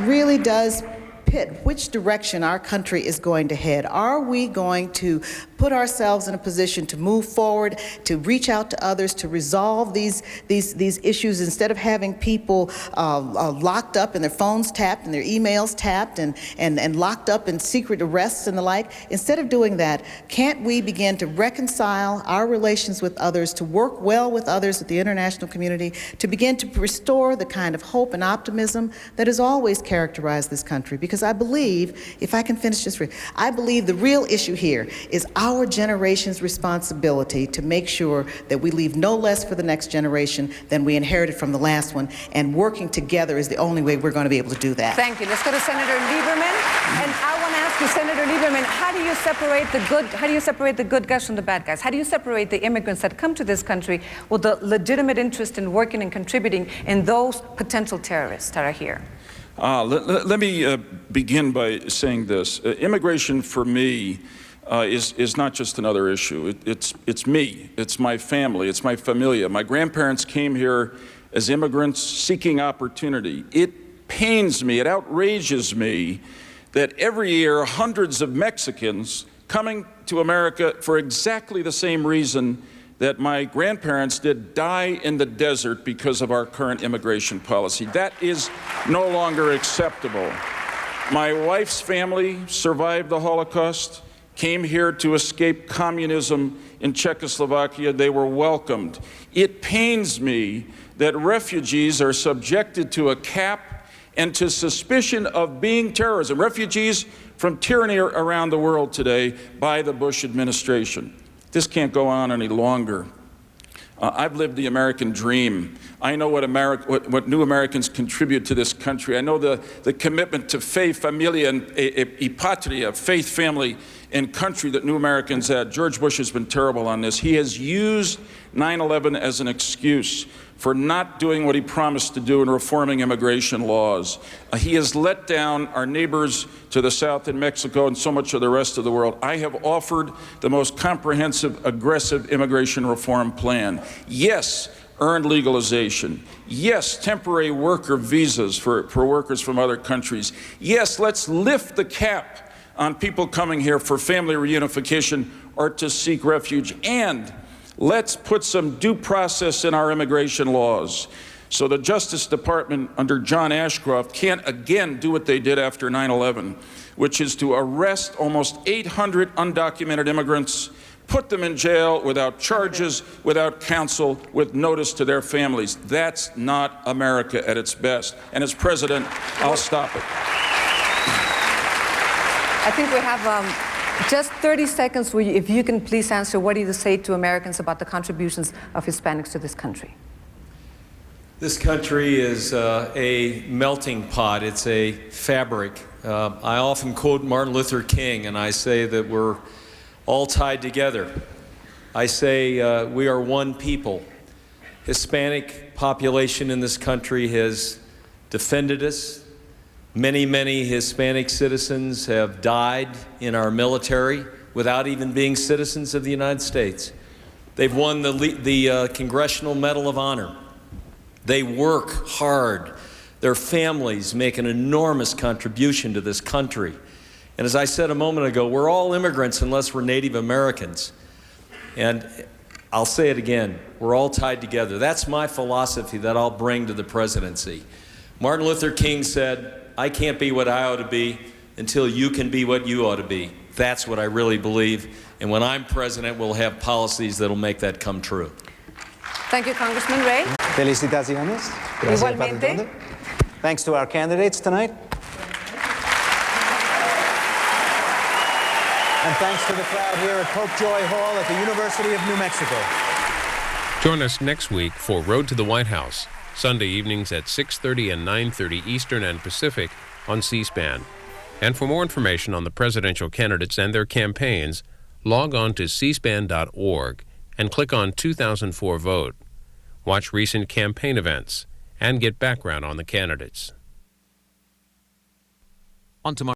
Speaker 11: really does pit which direction our country is going to head. Are we going to put ourselves in a position to move forward, to reach out to others, to resolve these issues instead of having people locked up and their phones tapped and their emails tapped and locked up in secret arrests and the like? Instead of doing that, can't we begin to reconcile our relations with others, to work well with others at the international community, to begin to restore the kind of hope and optimism that has always characterized this country? Because I believe, if I can finish this, I believe the real issue here is our generation's responsibility to make sure that we leave no less for the next generation than we inherited from the last one, and working together is the only way we're going to be able to do that.
Speaker 2: Thank you. Let's go to Senator Lieberman. And I want to ask you, Senator Lieberman, how do you separate the good guys from the bad guys? How do you separate the immigrants that come to this country with a legitimate interest in working and contributing and those potential terrorists that are here?
Speaker 9: Let me begin by saying this. Immigration for me is not just another issue. It's me, it's my family, it's my familia. My grandparents came here as immigrants seeking opportunity. It pains me, it outrages me that every year hundreds of Mexicans coming to America for exactly the same reason that my grandparents did die in the desert because of our current immigration policy. That is no longer acceptable. My wife's family survived the Holocaust, came here to escape communism in Czechoslovakia. They were welcomed. It pains me that refugees are subjected to a cap and to suspicion of being terrorism. Refugees from tyranny around the world today by the Bush administration. This can't go on any longer. I've lived the American dream. I know what new Americans contribute to this country. I know the commitment to fe, familia, y patria, faith, family, and country that new Americans had. George Bush has been terrible on this. He has used 9/11 as an excuse for not doing what he promised to do in reforming immigration laws. He has let down our neighbors to the south in Mexico and so much of the rest of the world. I have offered the most comprehensive, aggressive immigration reform plan. Yes, earned legalization. Yes, temporary worker visas for workers from other countries. Yes, let's lift the cap on people coming here for family reunification or to seek refuge. And let's put some due process in our immigration laws so the Justice Department under John Ashcroft can't again do what they did after 9/11, which is to arrest almost 800 undocumented immigrants, put them in jail without charges, without counsel, with notice to their families. That's not America at its best. And as president, I'll stop it.
Speaker 2: I think we have just 30 seconds. If you can please answer, what do you say to Americans about the contributions of Hispanics to this country?
Speaker 6: This country is a melting pot. It's a fabric. I often quote Martin Luther King, and I say that we're all tied together. I say we are one people. Hispanic population in this country has defended us. Many, many Hispanic citizens have died in our military without even being citizens of the United States. They've won the Congressional Medal of Honor. They work hard. Their families make an enormous contribution to this country. And as I said a moment ago, we're all immigrants unless we're Native Americans. And I'll say it again, we're all tied together. That's my philosophy that I'll bring to the presidency. Martin Luther King said, I can't be what I ought to be until you can be what you ought to be. That's what I really believe. And when I'm president, we'll have policies that'll make that come true.
Speaker 2: Thank you, Congressman Ray.
Speaker 13: Felicitaciones.
Speaker 2: Igualmente.
Speaker 13: Thanks to our candidates tonight. And thanks to the crowd here at Pope Joy Hall at the University of New Mexico.
Speaker 1: Join us next week for Road to the White House, Sunday evenings at 6:30 and 9:30 Eastern and Pacific on C-SPAN. And for more information on the presidential candidates and their campaigns, log on to cspan.org and click on 2004 Vote. Watch recent campaign events and get background on the candidates.
Speaker 14: On tomorrow.